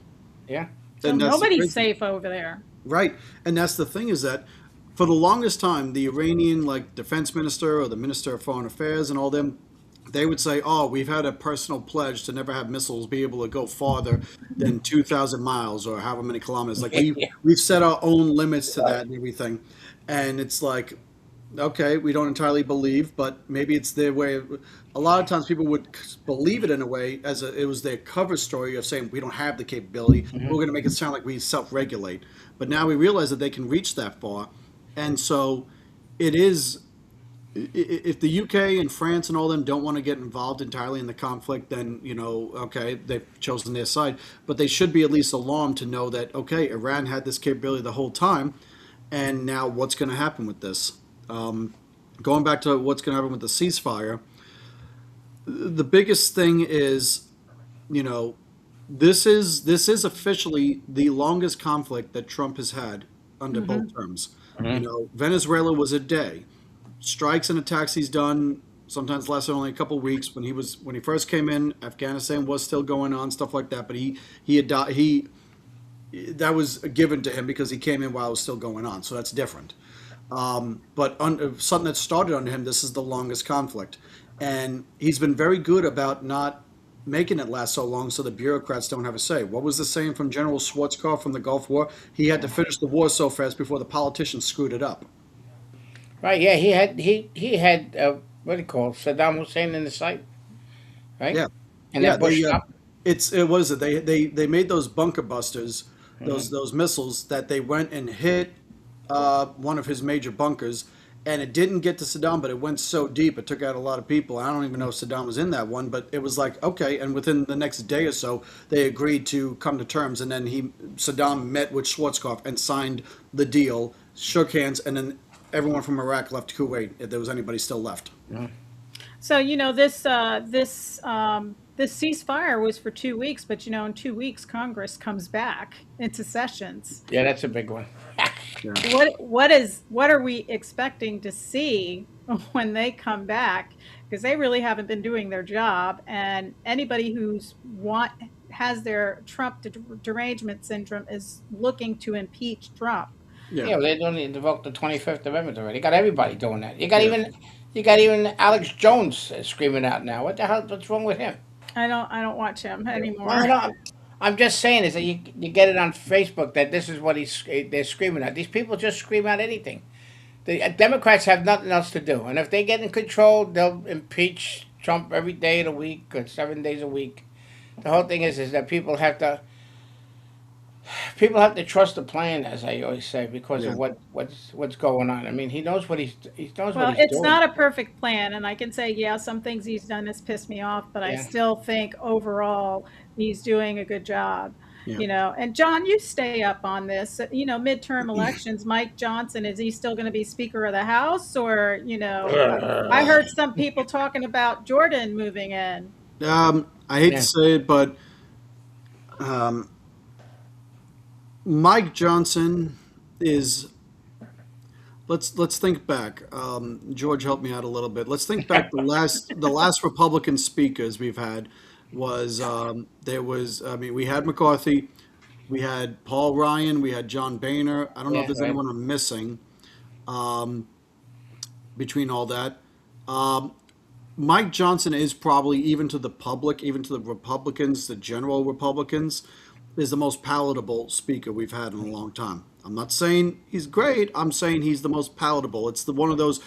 Yeah, So and that's the nobody's crazy safe over there. right. And that's the thing is that for the longest time, the Iranian like defense minister or the minister of foreign affairs and all them, they would say, "Oh, we've had a personal pledge to never have missiles be able to go farther than 2,000 miles or however many kilometers. Like yeah, we've set our own limits to that and everything." And it's like, okay, we don't entirely believe, but maybe it's their way. A lot of times people would believe it in a way as it was their cover story of saying we don't have the capability. We're going to make it sound like we self-regulate. But now we realize that they can reach that far, and so it is. If the UK and France and all them don't want to get involved entirely in the conflict, then okay, they've chosen their side. But they should be at least alarmed to know that okay, Iran had this capability the whole time, and now what's going to happen with this? Going back to what's going to happen with the ceasefire, the biggest thing is, you know, this is officially the longest conflict that Trump has had under Hmm. both terms. You Mhm. know, Venezuela was a day. Strikes and attacks he's done sometimes lasted only a couple weeks. When he first came in, Afghanistan was still going on, stuff like that. But he that was given to him because he came in while it was still going on. So that's different. But something that started under him, this is the longest conflict. And he's been very good about not making it last so long so the bureaucrats don't have a say. What was the saying from General Schwarzkopf from the Gulf War? He had to finish the war so fast before the politicians screwed it up. right. Yeah, he had what do you call it? Saddam Hussein in the sight, right? Yeah, And yeah. then Bush stopped. It was it. They made those bunker busters, Mhm. those missiles that they went and hit one of his major bunkers, and it didn't get to Saddam, but it went so deep it took out a lot of people. I don't even know if Saddam was in that one, but it was like okay. And within the next day or so, they agreed to come to terms, and then Saddam met with Schwarzkopf and signed the deal, shook hands, and then everyone from Iraq left Kuwait if there was anybody still left. Mhm. So this ceasefire was for 2 weeks, but in 2 weeks Congress comes back into sessions. Yeah, that's a big one. Yeah. What are we expecting to see when they come back? Because they really haven't been doing their job, and anybody has their Trump derangement syndrome is looking to impeach Trump. Yeah. Yeah, well, they don't invoke the 25th Amendment already. You got everybody doing that. Yeah. You got even Alex Jones screaming out now. What the hell? What's wrong with him? I don't watch him Well, I anymore. know. I'm just saying is that you get it on Facebook that this is what they're screaming at. These people just scream out anything. The Democrats have nothing else to do, and if they get in control, they'll impeach Trump every day of the week or 7 days a week. The whole thing is that people have to people have to trust the plan, as I always say, because Yeah. of what's going on. I mean, he knows he knows what Well, he's it's doing. not a perfect plan, and I can say, yeah, some things he's done has pissed me off, but I Yeah. still think overall he's doing a good job. Yeah. And John, you stay up on this. Midterm elections, Mike Johnson, is he still going to be Speaker of the House? Or, I heard some people talking about Jordan moving in. I hate to Yeah. say it, but um, Mike Johnson is. Let's think back. George, help me out a little bit. Let's think back. The last Republican speakers we've had was there was. I mean, we had McCarthy, we had Paul Ryan, we had John Boehner. I don't know if Yeah. there's Right. anyone I'm missing between all that. Um, Mike Johnson is probably, even to the public, even to the Republicans, the general Republicans, is the most palatable speaker we've had in a long time. I'm not saying he's great. I'm saying he's the most palatable. It's the one of those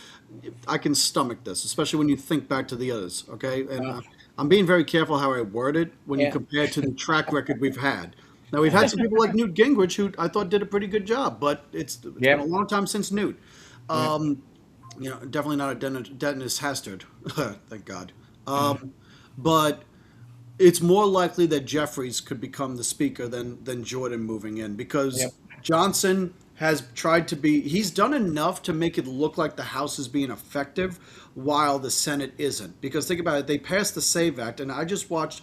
I can stomach this, especially when you think back to the others. Okay, and Uh, I'm being very careful how I word it when you yeah. compare it to the track record we've had. Now we've had some people like Newt Gingrich who I thought did a pretty good job, but it's been a Yep. long time since Newt. Yep. Definitely not a Dennis Hastert, thank God. But it's more likely that Jeffries could become the speaker than Jordan moving in, because Yep. Johnson has tried to be, he's done enough to make it look like the House is being effective while the Senate isn't. Because think about it, they passed the SAVE Act, and I just watched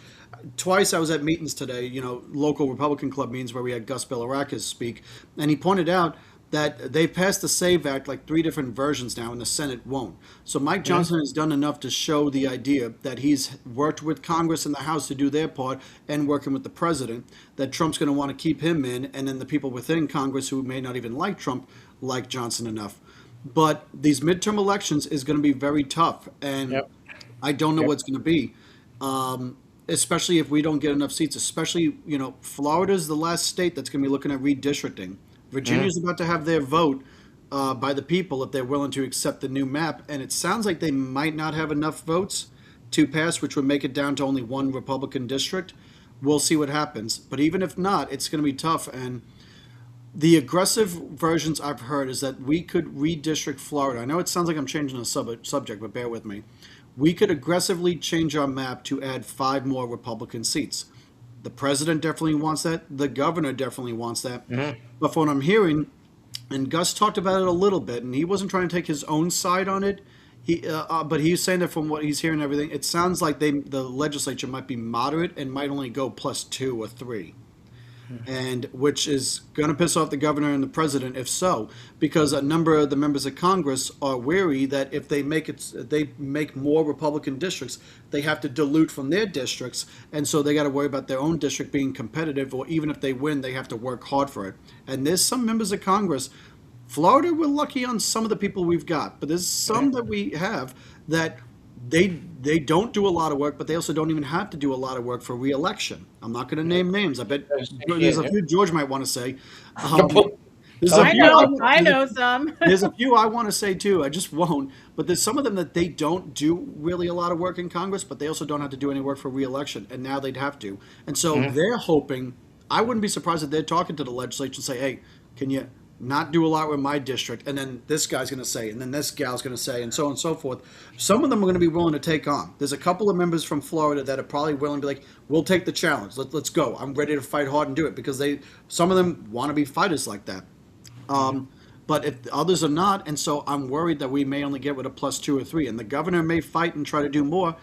twice. I was at meetings today, local Republican club meetings where we had Gus Bilirakis speak, and he pointed out that they passed the SAVE Act like three different versions now, and the Senate won't. So Mike Johnson has done enough to show the idea that he's worked with Congress and the House to do their part, and working with the president, that Trump's going to want to keep him in, and then the people within Congress who may not even like Trump like Johnson enough. But these midterm elections is going to be very tough, and Yep. I don't know Yep. what's going to be. Especially if we don't get enough seats. Especially, Florida's the last state that's going to be looking at redistricting. Virginia's about to have their vote by the people if they're willing to accept the new map, and it sounds like they might not have enough votes to pass, which would make it down to only one Republican district. We'll see what happens. But even if not, it's going to be tough. And the aggressive versions I've heard is that we could redistrict Florida. I know it sounds like I'm changing the subject, but bear with me. We could aggressively change our map to add 5 more Republican seats. The president definitely wants that. The governor definitely wants that. But from what I'm hearing, and Gus talked about it a little bit, and he wasn't trying to take his own side on it. But he's saying that from what he's hearing, and everything, it sounds like the legislature might be moderate and might only go +2 or 3, and which is going to piss off the governor and the president if so, because a number of the members of Congress are wary that if they make more Republican districts, they have to dilute from their districts, and so they got to worry about their own district being competitive, or even if they win, they have to work hard for it. And there's some members of Congress. Florida, we're lucky on some of the people we've got, but there's some that we have that they don't do a lot of work, but they also don't even have to do a lot of work for re-election. I'm not going to name names. I bet there's a few George might want to say. There's a I few I know some. there's a few I want to say too. I just won't. But there's some of them that they don't do really a lot of work in Congress, but they also don't have to do any work for re-election, and now they'd have to. And so they're hoping. I wouldn't be surprised if they're talking to the legislature and say, "Hey, can you not do a lot with my district?" And then this guy's going to say, and then this gal's going to say, and so on and so forth. Some of them are going to be willing to take on. There's a couple of members from Florida that are probably willing to be like, "We'll take the challenge. Let's go. I'm ready to fight hard and do it," because some of them want to be fighters like that. But if others are not, and so I'm worried that we may only get with a +2 or 3, and the governor may fight and try to do more,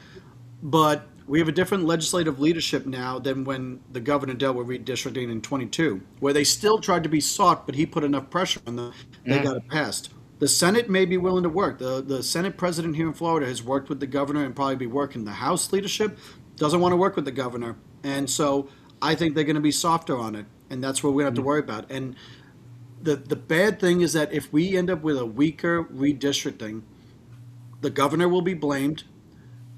but we have a different legislative leadership now than when the governor dealt with redistricting in 22, where they still tried to be soft, but he put enough pressure on them, they got it passed. The Senate may be willing to work. The Senate president here in Florida has worked with the governor and probably be working. The House leadership doesn't want to work with the governor, and so I think they're going to be softer on it, and that's what we have to worry about. And the bad thing is that if we end up with a weaker redistricting, the governor will be blamed.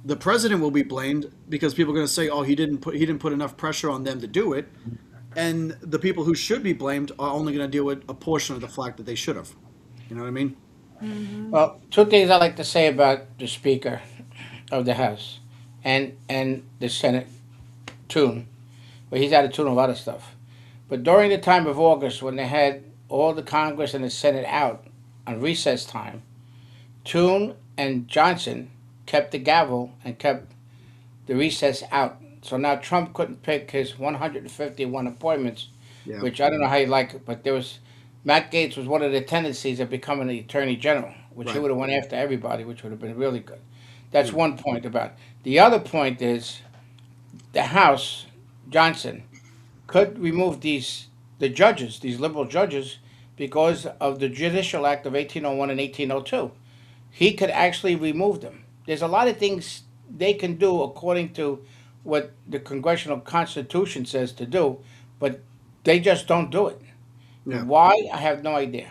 The president will be blamed because people are going to say, "Oh, he didn't put enough pressure on them to do it," and the people who should be blamed are only going to deal with a portion of the flack that they should have. You know what I mean? Well, two things I like to say about the Speaker of the House and the Senate tune. Well, he's out of tune a lot of stuff. But during the time of August, when they had all the Congress and the Senate out on recess time, Toone and Johnson kept the gavel and kept the recess out. So now Trump couldn't pick his 151 appointments, Yeah. which I don't know how you like it, but there was Matt Gaetz was one of the tendencies of becoming the Attorney General, which he Right. would have went after everybody, which would have been really good. That's Yeah. one point about it. The other point is the House, Johnson, could remove the judges, these liberal judges, because of the Judicial Act of 1801 and 1802. He could actually remove them. There's a lot of things they can do according to what the congressional constitution says to do, but they just don't do it. Yeah. Why? I have no idea.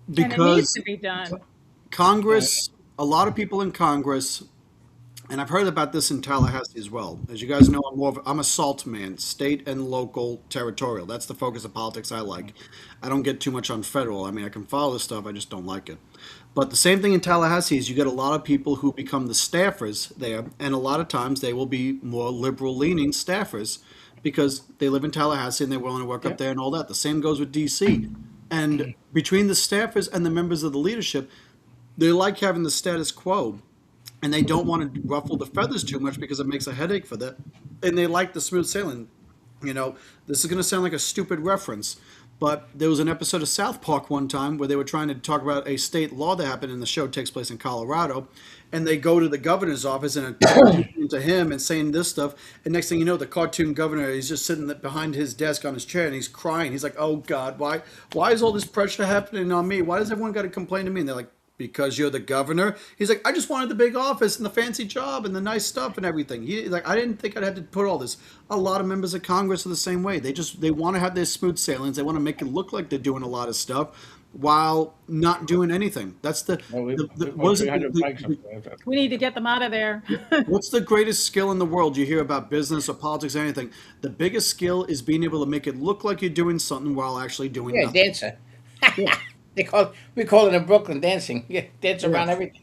And it needs Because to be done. Congress, a lot of people in Congress, and I've heard about this in Tallahassee as well. As you guys know, I'm a SALT man, state and local territorial. That's the focus of politics I like. I don't get too much on federal. I mean, I can follow this stuff, I just don't like it. But the same thing in Tallahassee is you get a lot of people who become the staffers there, and a lot of times they will be more liberal leaning staffers because they live in Tallahassee and they're willing to work up Yep. there and all that. The same goes with DC. And between the staffers and the members of the leadership, they like having the status quo and they don't want to ruffle the feathers too much because it makes a headache for them. And they like the smooth sailing. You know, this is going to sound like a stupid reference, but there was an episode of South Park one time where they were trying to talk about a state law that happened, and the show takes place in Colorado, and they go to the governor's office and are to him and saying this stuff, and next thing you know, the cartoon governor is just sitting behind his desk on his chair and he's crying. He's like, "Oh God, why is all this pressure happening on me? Why does everyone got to complain to me?" And they're like, "Because you're the governor." He's like, "I just wanted the big office and the fancy job and the nice stuff and everything." He like, "I didn't think I'd have to put all this." A lot of members of Congress are the same way. They want to have their smooth sailings. They want to make it look like they're doing a lot of stuff while not doing anything. That's Well, we what put is it, 300 bikes up there. We need to get them out of there. what's the greatest skill in the world? You hear about business or politics or anything. The biggest skill is being able to make it look like you're doing something while actually doing Yeah, nothing. dancer. We call it in Brooklyn dancing. Yeah, dance around Yeah. everything.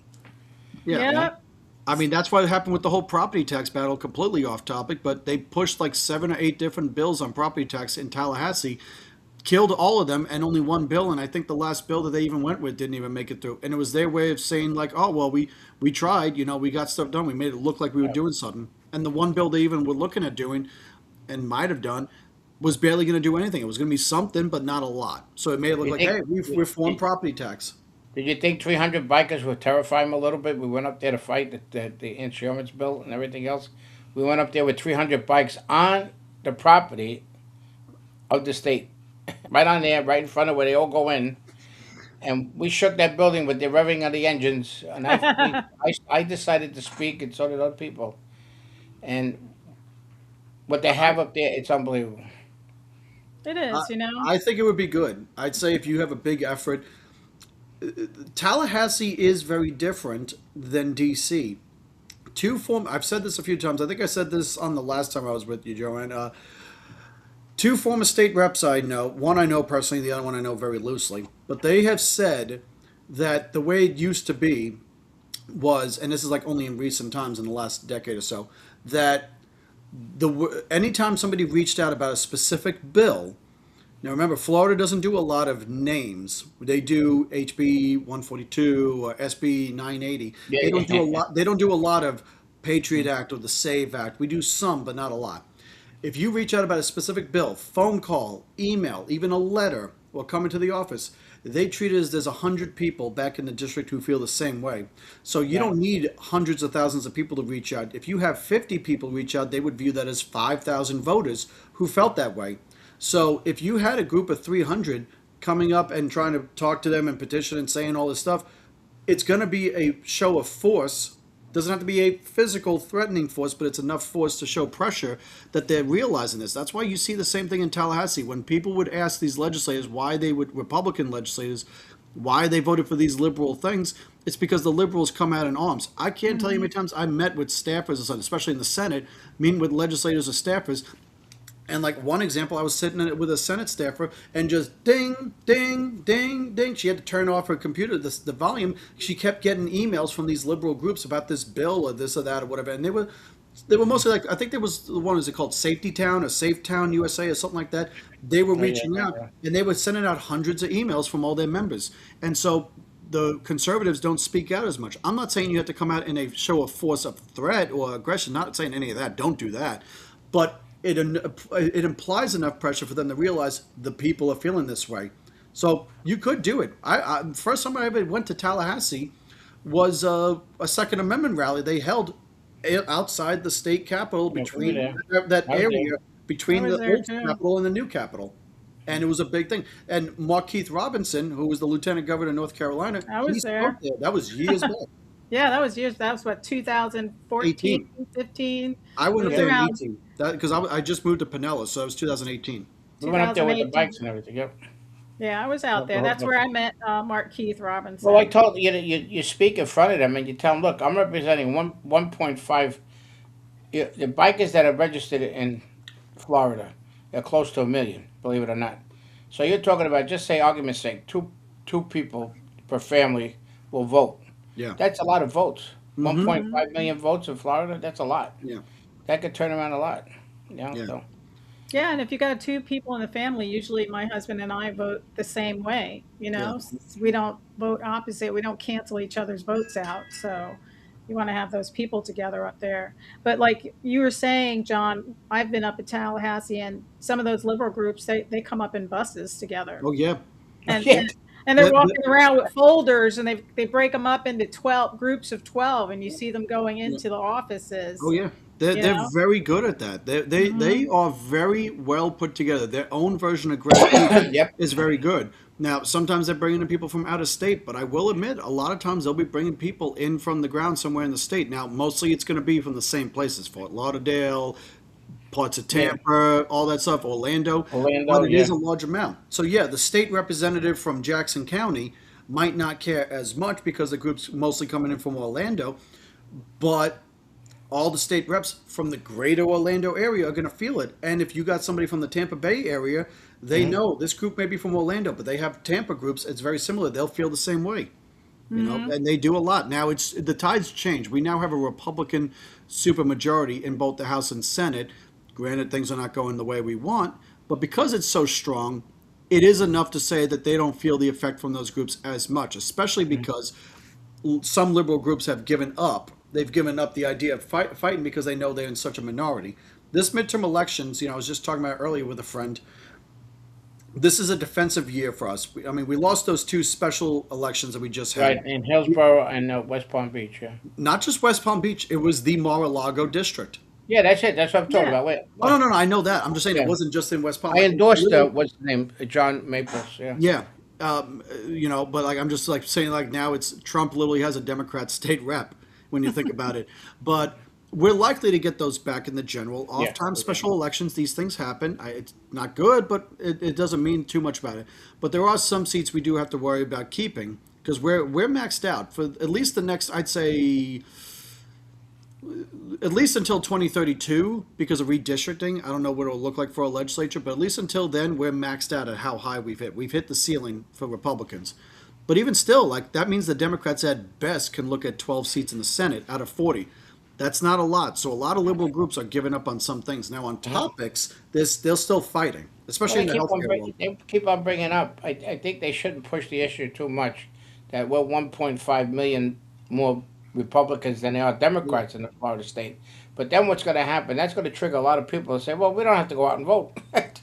Yeah. Yep. I mean, that's what happened with the whole property tax battle, completely off topic, but they pushed like 7 or 8 different bills on property tax in Tallahassee, killed all of them, and only one bill, and I think the last bill that they even went with didn't even make it through. And it was their way of saying like, "Oh, well, we tried, we got stuff done. We made it look like we were doing something." And the one bill they even were looking at doing and might have done was barely going to do anything. It was going to be something, but not a lot. So it made it look You like, think- "Hey, we've reformed property tax." Did you think 300 bikers would terrify him a little bit? We went up there to fight the insurance bill and everything else. We went up there with 300 bikes on the property of the state, right on there, right in front of where they all go in. And we shook that building with the revving of the engines. And I decided to speak, and so did other people. And what they have up there, it's unbelievable. It is, I think it would be good. I'd say if you have a big effort, Tallahassee is very different than DC. I've said this a few times. I think I said this on the last time I was with you, Joanne. Two former state reps I know. One I know personally, the other one I know very loosely. But they have said that the way it used to be was, and this is like only in recent times, in the last decade or so, that anytime somebody reached out about a specific bill. Now remember, Florida doesn't do a lot of names. They do HB 142 or SB 980. Yeah, They don't do a yeah. lot. They don't do a lot of Patriot Act or the Save Act. We do some, but not a lot. If you reach out about a specific bill, phone call, email, even a letter, or come into the office, they treat it as there's 100 people back in the district who feel the same way. So you don't need hundreds of thousands of people to reach out. If you have 50 people reach out, they would view that as 5,000 voters who felt that way. So if you had a group of 300 coming up and trying to talk to them and petition and saying all this stuff, it's going to be a show of force. Doesn't have to be a physical threatening force, but it's enough force to show pressure that they're realizing this. That's why you see the same thing in Tallahassee. When people would ask these legislators Republican legislators, why they voted for these liberal things, it's because the liberals come out in arms. I can't tell you how many times I met with staffers, especially in the Senate, meeting with legislators or staffers. And like one example, I was sitting in it with a Senate staffer and just ding, ding, ding, ding. She had to turn off her computer, the volume. She kept getting emails from these liberal groups about this bill or this or that or whatever. And they were They were mostly like, I think there was the one, is it called Safety Town or Safe Town USA or something like that? They were Oh, yeah, reaching out yeah, and they were sending out hundreds of emails from all their members. And so the conservatives don't speak out as much. I'm not saying you have to come out in a show of force of threat or aggression, not saying any of that. Don't do that. But it implies enough pressure for them to realize the people are feeling this way. So you could do it. First time I ever went to Tallahassee was a Second Amendment rally they held outside the state capitol, yeah. We were between there. that I was area there. I between was the there old too. capitol and the new capitol. And it was a big thing. And Markeith Robinson, who was the lieutenant governor of North Carolina, I he was spoke there. there. That was years back, Yeah, that was years. That was what, 2014, 18. 15. I It went up was Yeah, there in around 18 because I just moved to Pinellas, so it was 2018. we went up there with the 2018. bikes and everything. Yep. Yeah, I was out Yep, there. That's the where I met Mark Keith Well, I Robinson. told you, you speak in front of them and you tell them, look, I'm representing 1.5. The bikers that are registered in Florida, they're close to 1 million, believe it or not. So you're talking about, just say argument's sake, two people per family will vote. Yeah. That's a lot of votes. Mm-hmm. 1.5 million votes in Florida. That's a lot. Yeah. That could turn around a lot. Yeah. So Yeah, and if you got two people in the family, usually my husband and I vote the same way. Yeah. We don't vote opposite. We don't cancel each other's votes out. So you want to have those people together up there. But like you were saying, John, I've been up at Tallahassee, and some of those liberal groups, they come up in buses together, Oh yeah. and yeah, and they're That, walking around with folders, and they break them up into 12 groups of 12, and you see them going yeah. into the Oh offices. yeah, they're You very good at that. They hmm are very well put together. Their own version of grassroots yep. is very good. Now, sometimes they're bringing in people from out of state, but I will admit, a lot of times they'll be bringing people in from the ground somewhere in the state. Now, mostly it's going to be from the same places: Fort Lauderdale, parts of Yeah, Tampa, all that stuff, Orlando. But Orlando. it is Yeah, a large amount. So yeah, the state representative from Jackson County might not care as much because the group's mostly coming in from Orlando, but all the state reps from the greater Orlando area are going to feel it. And if you got somebody from the Tampa Bay area, they hmm know this group may be from Orlando, but they have Tampa groups. It's very similar. They'll feel the same way, hmm and they do a lot. Now it's the tides change. We now have a Republican supermajority in both the House and Senate. Granted, things are not going the way we want, but because it's so strong, it is enough to say that they don't feel the effect from those groups as much, especially because some liberal groups have given up. They've given up the idea of fighting because they know they're in such a minority. This midterm elections, I was just talking about earlier with a friend. This is a defensive year for us. I mean, we lost those two special elections that we just right had. in Hillsborough and West Palm Beach. Yeah, Not just West Palm Beach; it was the Mar-a-Lago district. yeah, that's it. That's what I'm talking Yeah. about. Wait, Oh no, no, no! I know that. I'm just saying it yeah, wasn't just in West Palm. I Like endorsed literally, what's his name, John Maples. Yeah, yeah. But like I'm just like saying like now it's Trump literally has a Democrat state rep when you think about it. But we're likely to get those back in the general. yeah, Oftentimes, yeah. special elections, these things happen. It's not good, but it doesn't mean too much about it. But there are some seats we do have to worry about keeping because we're maxed out for at least the next, I'd say, at least until 2032 because of redistricting. I don't know what it'll look like for a legislature, but at least until then, we're maxed out at how high we've hit. We've hit the ceiling for Republicans. But even still, like that means the Democrats at best can look at 12 seats in the Senate out of 40. That's not a lot. So a lot of liberal groups are giving up on some things. Now on Mhm. topics, they're still fighting, Well, especially in the healthcare world. they keep on bringing up. I think they shouldn't push the issue too much. That we're 1.5 million more Republicans than there are Democrats in the Florida state. But then what's going to happen? That's going to trigger a lot of people to say, "Well, we don't have to go out and vote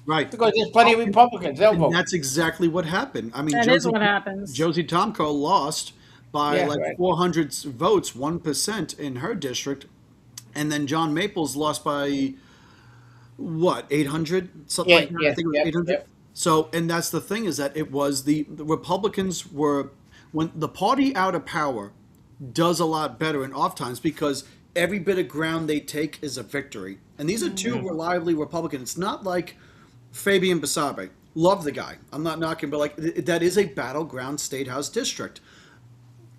Right. because there's plenty of Republicans. They'll And vote." that's exactly what happened. I mean, That is what happens. Josie Tomko lost by Yeah, like right. 400 votes, 1% in her district. And then John Maples lost by what, 800? Something Yeah, like that. I yeah, think it was yep, 800. yep. So, and that's the thing is that it was the Republicans were, when the party out of power does a lot better in off times because every bit of ground they take is a victory. And these are two Mhm. reliably Republican. It's not like Fabian Basabe. Love the guy. I'm not knocking, but like that is a battleground state house district.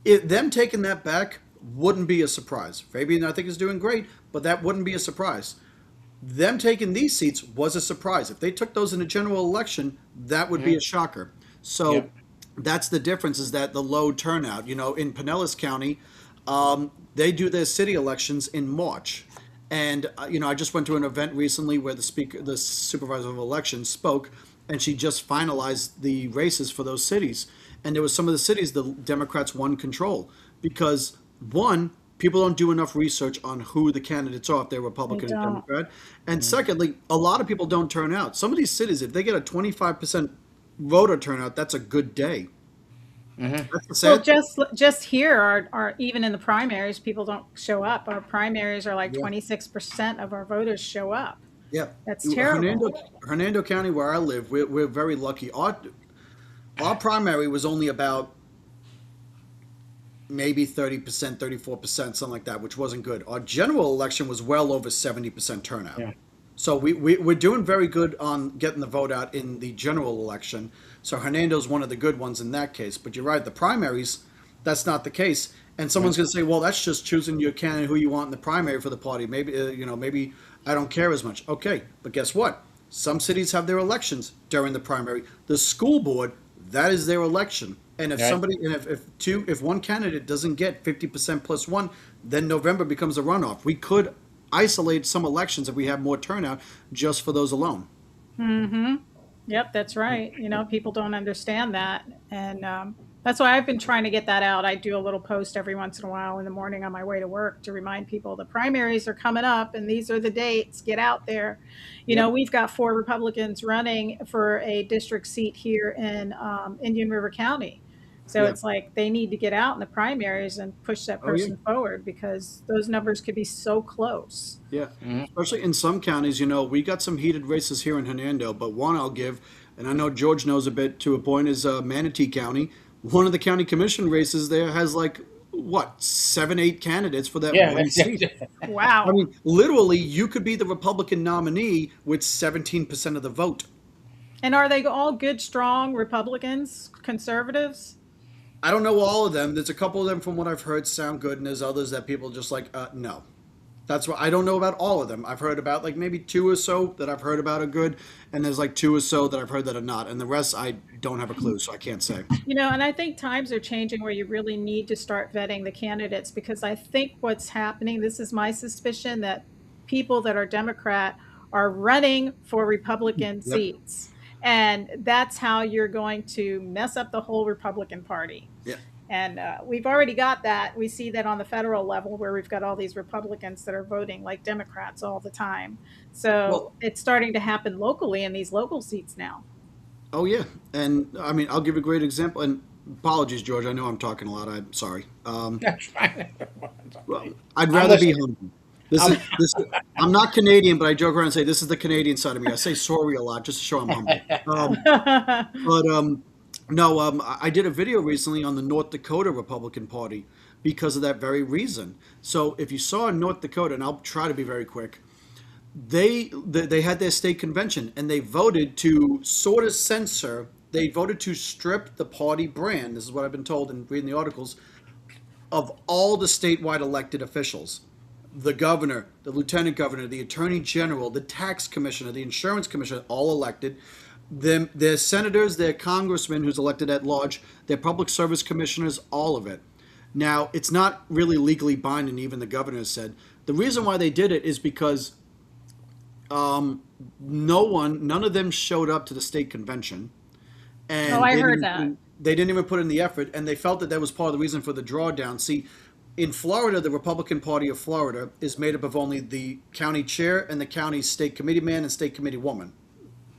Them taking that back wouldn't be a surprise. Fabian, I think, is doing great, but that wouldn't be a surprise. Them taking these seats was a surprise. If they took those in a general election, that would be a Mhm. shocker. So Yep. that's the difference is that the low turnout. In Pinellas County, they do their city elections in March. And I just went to an event recently where the supervisor of elections spoke, and she just finalized the races for those cities. And there were some of the cities the Democrats won control because one, people don't do enough research on who the candidates are if they're They Republican or don't. Democrat. And secondly, a lot of people don't turn out. Some of these cities, if they get a 25% voter turnout, that's a good day. That's the Well, sad. just here, our even in the primaries, people don't show up. Our primaries are like Yeah. 26% of our voters show up. Yeah. That's terrible. Hernando County, where I live, we're very lucky. Our primary was only about maybe 30%, 34%, something like that, which wasn't good. Our general election was well over 70% turnout. Yeah. So we're doing very good on getting the vote out in the general election. So Hernando's one of the good ones in that case. But you're right, the primaries, that's not the case. And someone's going to say, well, that's just choosing your candidate who you want in the primary for the party. Maybe, maybe I don't care as much. Okay, but guess what? Some cities have their elections during the primary. The school board, that is their election. And if Right. somebody, and if one candidate doesn't get 50% plus one, then November becomes a runoff. We could isolate some elections if we have more turnout just for those alone. Yep, that's right. People don't understand that. And that's why I've been trying to get that out. I do a little post every once in a while in the morning on my way to work to remind people the primaries are coming up and these are the dates. Get out there. Yep. We've got 4 Republicans running for a district seat here in Indian River County. So Yeah. it's like they need to get out in the primaries and push that Oh yeah. person forward because those numbers could be so close. Yeah. Especially in some counties, we got some heated races here in Hernando, but one I'll give, and I know George knows a bit to a point, is Manatee County. One of the county commission races there has like what 7, 8 candidates for that Yeah. one seat. I Wow. mean, literally, you could be the Republican nominee with 17% of the vote. And are they all good, strong Republicans, conservatives? I don't know all of them. There's a couple of them from what I've heard sound good, and there's others that people just like, no. That's what I don't know about all of them. I've heard about like maybe 2 or so that I've heard about are good, and there's like 2 or so that I've heard that are not, and the rest I don't have a clue, so I can't say. And I think times are changing where you really need to start vetting the candidates because I think what's happening, this is my suspicion, that people that are Democrat are running for Republican Yep. seats. And that's how you're going to mess up the whole Republican Party. Yeah. And we've already got that. We see that on the federal level where we've got all these Republicans that are voting like Democrats all the time. So Well, it's starting to happen locally in these local seats now. oh yeah, and I mean I'll give a great example. And apologies, George. I know I'm talking a lot. I'm sorry. That's fine. Well, I'd I'm rather be listening. humble. This. I'm not Canadian, but I joke around and say this is the Canadian side of me. I say sorry a lot just to show I'm humble. But no, I did a video recently on the North Dakota Republican Party because of that very reason. So if you saw in North Dakota, and I'll try to be very quick, they had their state convention and they voted to sort of censor. They voted to strip the party brand. This is what I've been told in reading the articles of all the statewide elected officials. The governor, the lieutenant governor, the attorney general, the tax commissioner, the insurance commissioner, all elected. Their senators, their congressmen who's elected at large, their public service commissioners, all of it. Now, it's not really legally binding, even the governor said. The reason why they did it is because none of them showed up to the state convention. And Oh, I heard that. they didn't even put in the effort, and they felt that was part of the reason for the drawdown. See, in Florida, the Republican Party of Florida is made up of only the county chair and the county state committee man and state committee woman.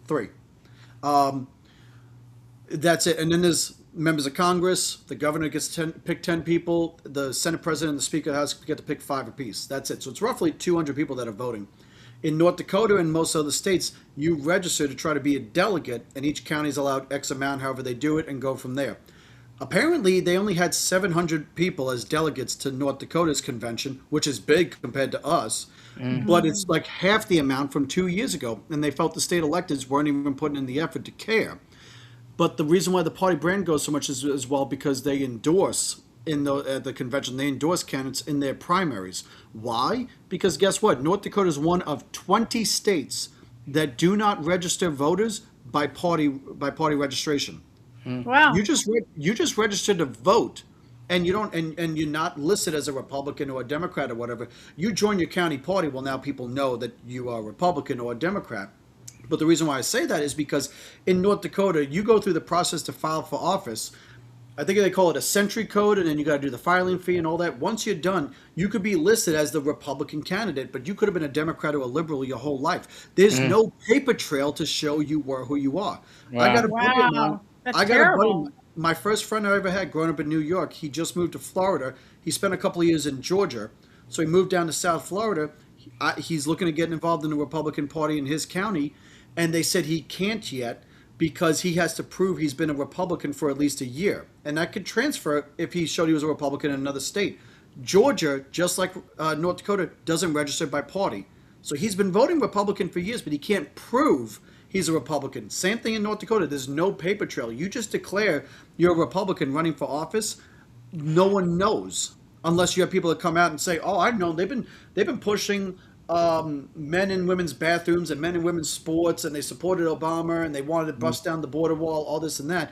3. That's it. And then there's members of Congress. The governor gets to pick 10 people. The Senate president and the Speaker of the House get to pick 5 apiece. That's it. So it's roughly 200 people that are voting. In North Dakota and most other states, you register to try to be a delegate, and each county is allowed X amount, however they do it, and go from there. Apparently, they only had 700 people as delegates to North Dakota's convention, which is big compared to us. But it's like half the amount from 2 years ago, and they felt the state electeds weren't even putting in the effort to care. But the reason why the party brand goes so much is as well because they endorse at the convention, they endorse candidates in their primaries. Why? Because guess what? North Dakota is one of 20 states that do not register voters by party registration. Wow. You just registered to vote and you don't and you're not listed as a Republican or a Democrat or whatever, you join your county party. Well, now people know that you are a Republican or a Democrat. But the reason why I say that is because in North Dakota, you go through the process to file for office. I think they call it a century code, and then you got to do the filing fee and all that. Once you're done, you could be listed as the Republican candidate, but you could have been a Democrat or a liberal your whole life. There's Mm. no paper trail to show you were who you are. I got Wow. a buddy of mine. Wow, that's I got a buddy. terrible. My first friend I ever had growing up in New York. He just moved to Florida. He spent a couple of years in Georgia, so he moved down to South Florida. He's looking to get involved in the Republican Party in his county, and they said he can't yet because he has to prove he's been a Republican for at least a year. And that could transfer if he showed he was a Republican in another state. Georgia, just like North Dakota, doesn't register by party. So he's been voting Republican for years, but he can't prove he's a Republican. Same thing in North Dakota. There's no paper trail. You just declare you're a Republican running for office. No one knows unless you have people that come out and say, "Oh, I've known they've been pushing men and women's bathrooms and men and women's sports, and they supported Obama and they wanted to bust down the border wall, all this and that."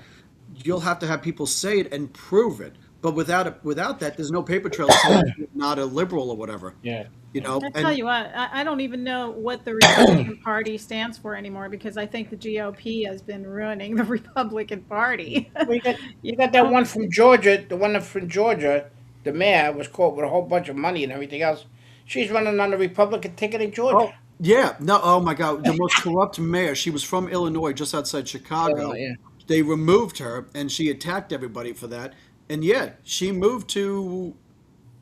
You'll have to have people say it and prove it. But without that, there's no paper trail saying you're not a liberal or whatever. Yeah. You know, I tell and you what, I don't even know what the Republican Party stands for anymore because I think the GOP has been ruining the Republican Party. Well, you got that one from Georgia, the one from Georgia, the mayor was caught with a whole bunch of money and everything else. She's running on the Republican ticket in oh Georgia. yeah, no, oh my God, the most corrupt mayor. She was from Illinois, just outside Chicago. Yeah. They removed her, and she attacked everybody for that. And yeah, she moved to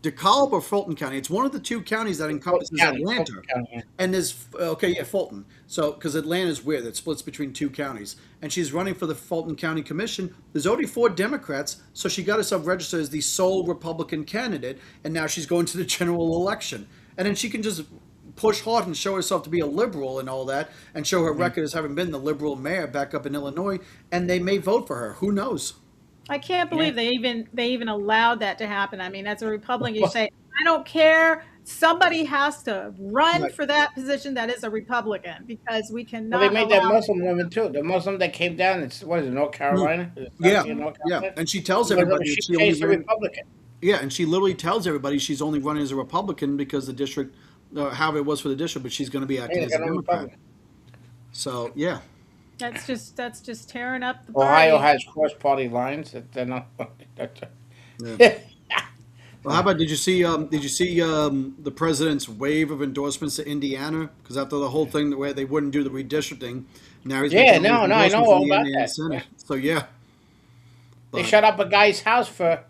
DeKalb or Fulton County. It's one of the two counties that Fulton encompasses County. Atlanta. Fulton County. Yeah. And there's okay, yeah, Fulton. So because Atlanta's weird, it splits between two counties, and she's running for the Fulton County Commission. There's already four Democrats, so she got herself registered as the sole Republican candidate, and now she's going to the general election, and then she can just push hard and show herself to be a liberal and all that, and show her record as having been the liberal mayor back up in Illinois, and they may vote for her. Who knows? I can't Yeah. believe they even allowed that to happen. I mean, as a Republican, you say, I don't care. Somebody has to run Right. for that position that is a Republican because we Well, they cannot made that allow. Muslim woman too. The Muslim that came down, it's what is it, North Carolina? Is it Yeah, in North yeah, Carolina? and she tells Because everybody she that she only chased a ran. Republican. Yeah, and she literally tells everybody she's only running as a Republican because the district, however it was for the district, but she's going to be acting Hey, they as a got no Democrat. Republican. So yeah, That's just tearing up the Ohio party. has cross-party lines. That they're not. yeah. Well, how about did you see the president's wave of endorsements to Indiana? Because after the whole thing where they wouldn't do the redistricting, now he's Yeah, making all no, these no, I know endorsements in all the about Indiana that. Yeah. Senate. So yeah, They but shut up a guy's house for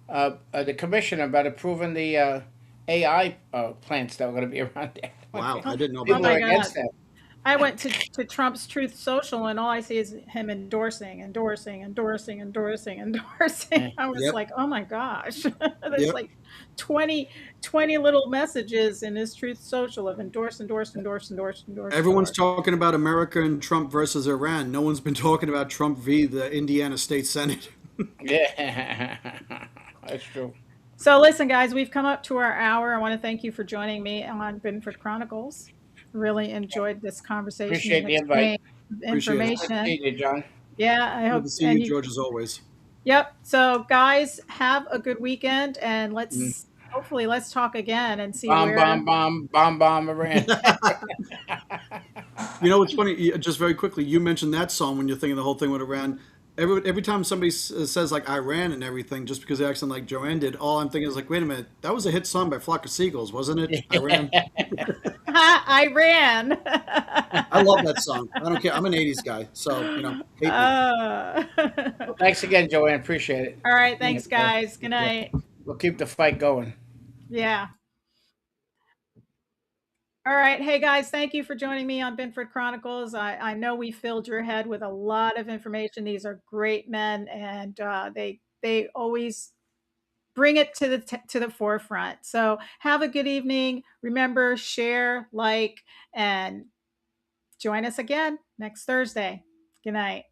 the commissioner about approving the AI plants that were going to be around there. wow, I didn't know Oh about People are my that. God. against that. I went to Trump's Truth Social and all I see is him endorsing, endorsing, endorsing, endorsing, Yeah. endorsing. I was Yep, like, oh my gosh. There's yep. like 20 little messages in his Truth Social of endorse, endorse, endorse, endorse, endorse, Everyone's endorse. talking about America and Trump versus Iran. No one's been talking about Trump v. the Indiana State Senate. Yeah, that's true. So listen, guys, we've come up to our hour. I want to thank you for joining me on Binford Chronicles. Really enjoyed this conversation Appreciate and the invite. exchange of Appreciate it. Good to information. see you, John. Yeah, I Good hope, to see and you, you, George, as always. yep. So guys, have a good weekend and Mm. let's talk again and see Bomb, where. bomb, bomb, bomb, bomb, Iran. You know what's funny? Just very quickly, you mentioned that song when you're thinking the whole thing with Iran. Every time somebody says like Iran and everything, just because they accent like Joanne did, all I'm thinking is like, wait a minute, that was a hit song by Flock of Seagulls, wasn't it? Iran. I ran. I love that song. I don't care. I'm an '80s guy, so hate me. uh, Thanks again, Joanne. Appreciate it. all right, Yeah, thanks guys. Good night. we'll keep the fight going. Yeah. All right. Hey guys, thank you for joining me on Binford Chronicles. I know we filled your head with a lot of information. These are great men, and they always bring it to the forefront. So have a good evening. Remember, share, like, and join us again next Thursday. Good night.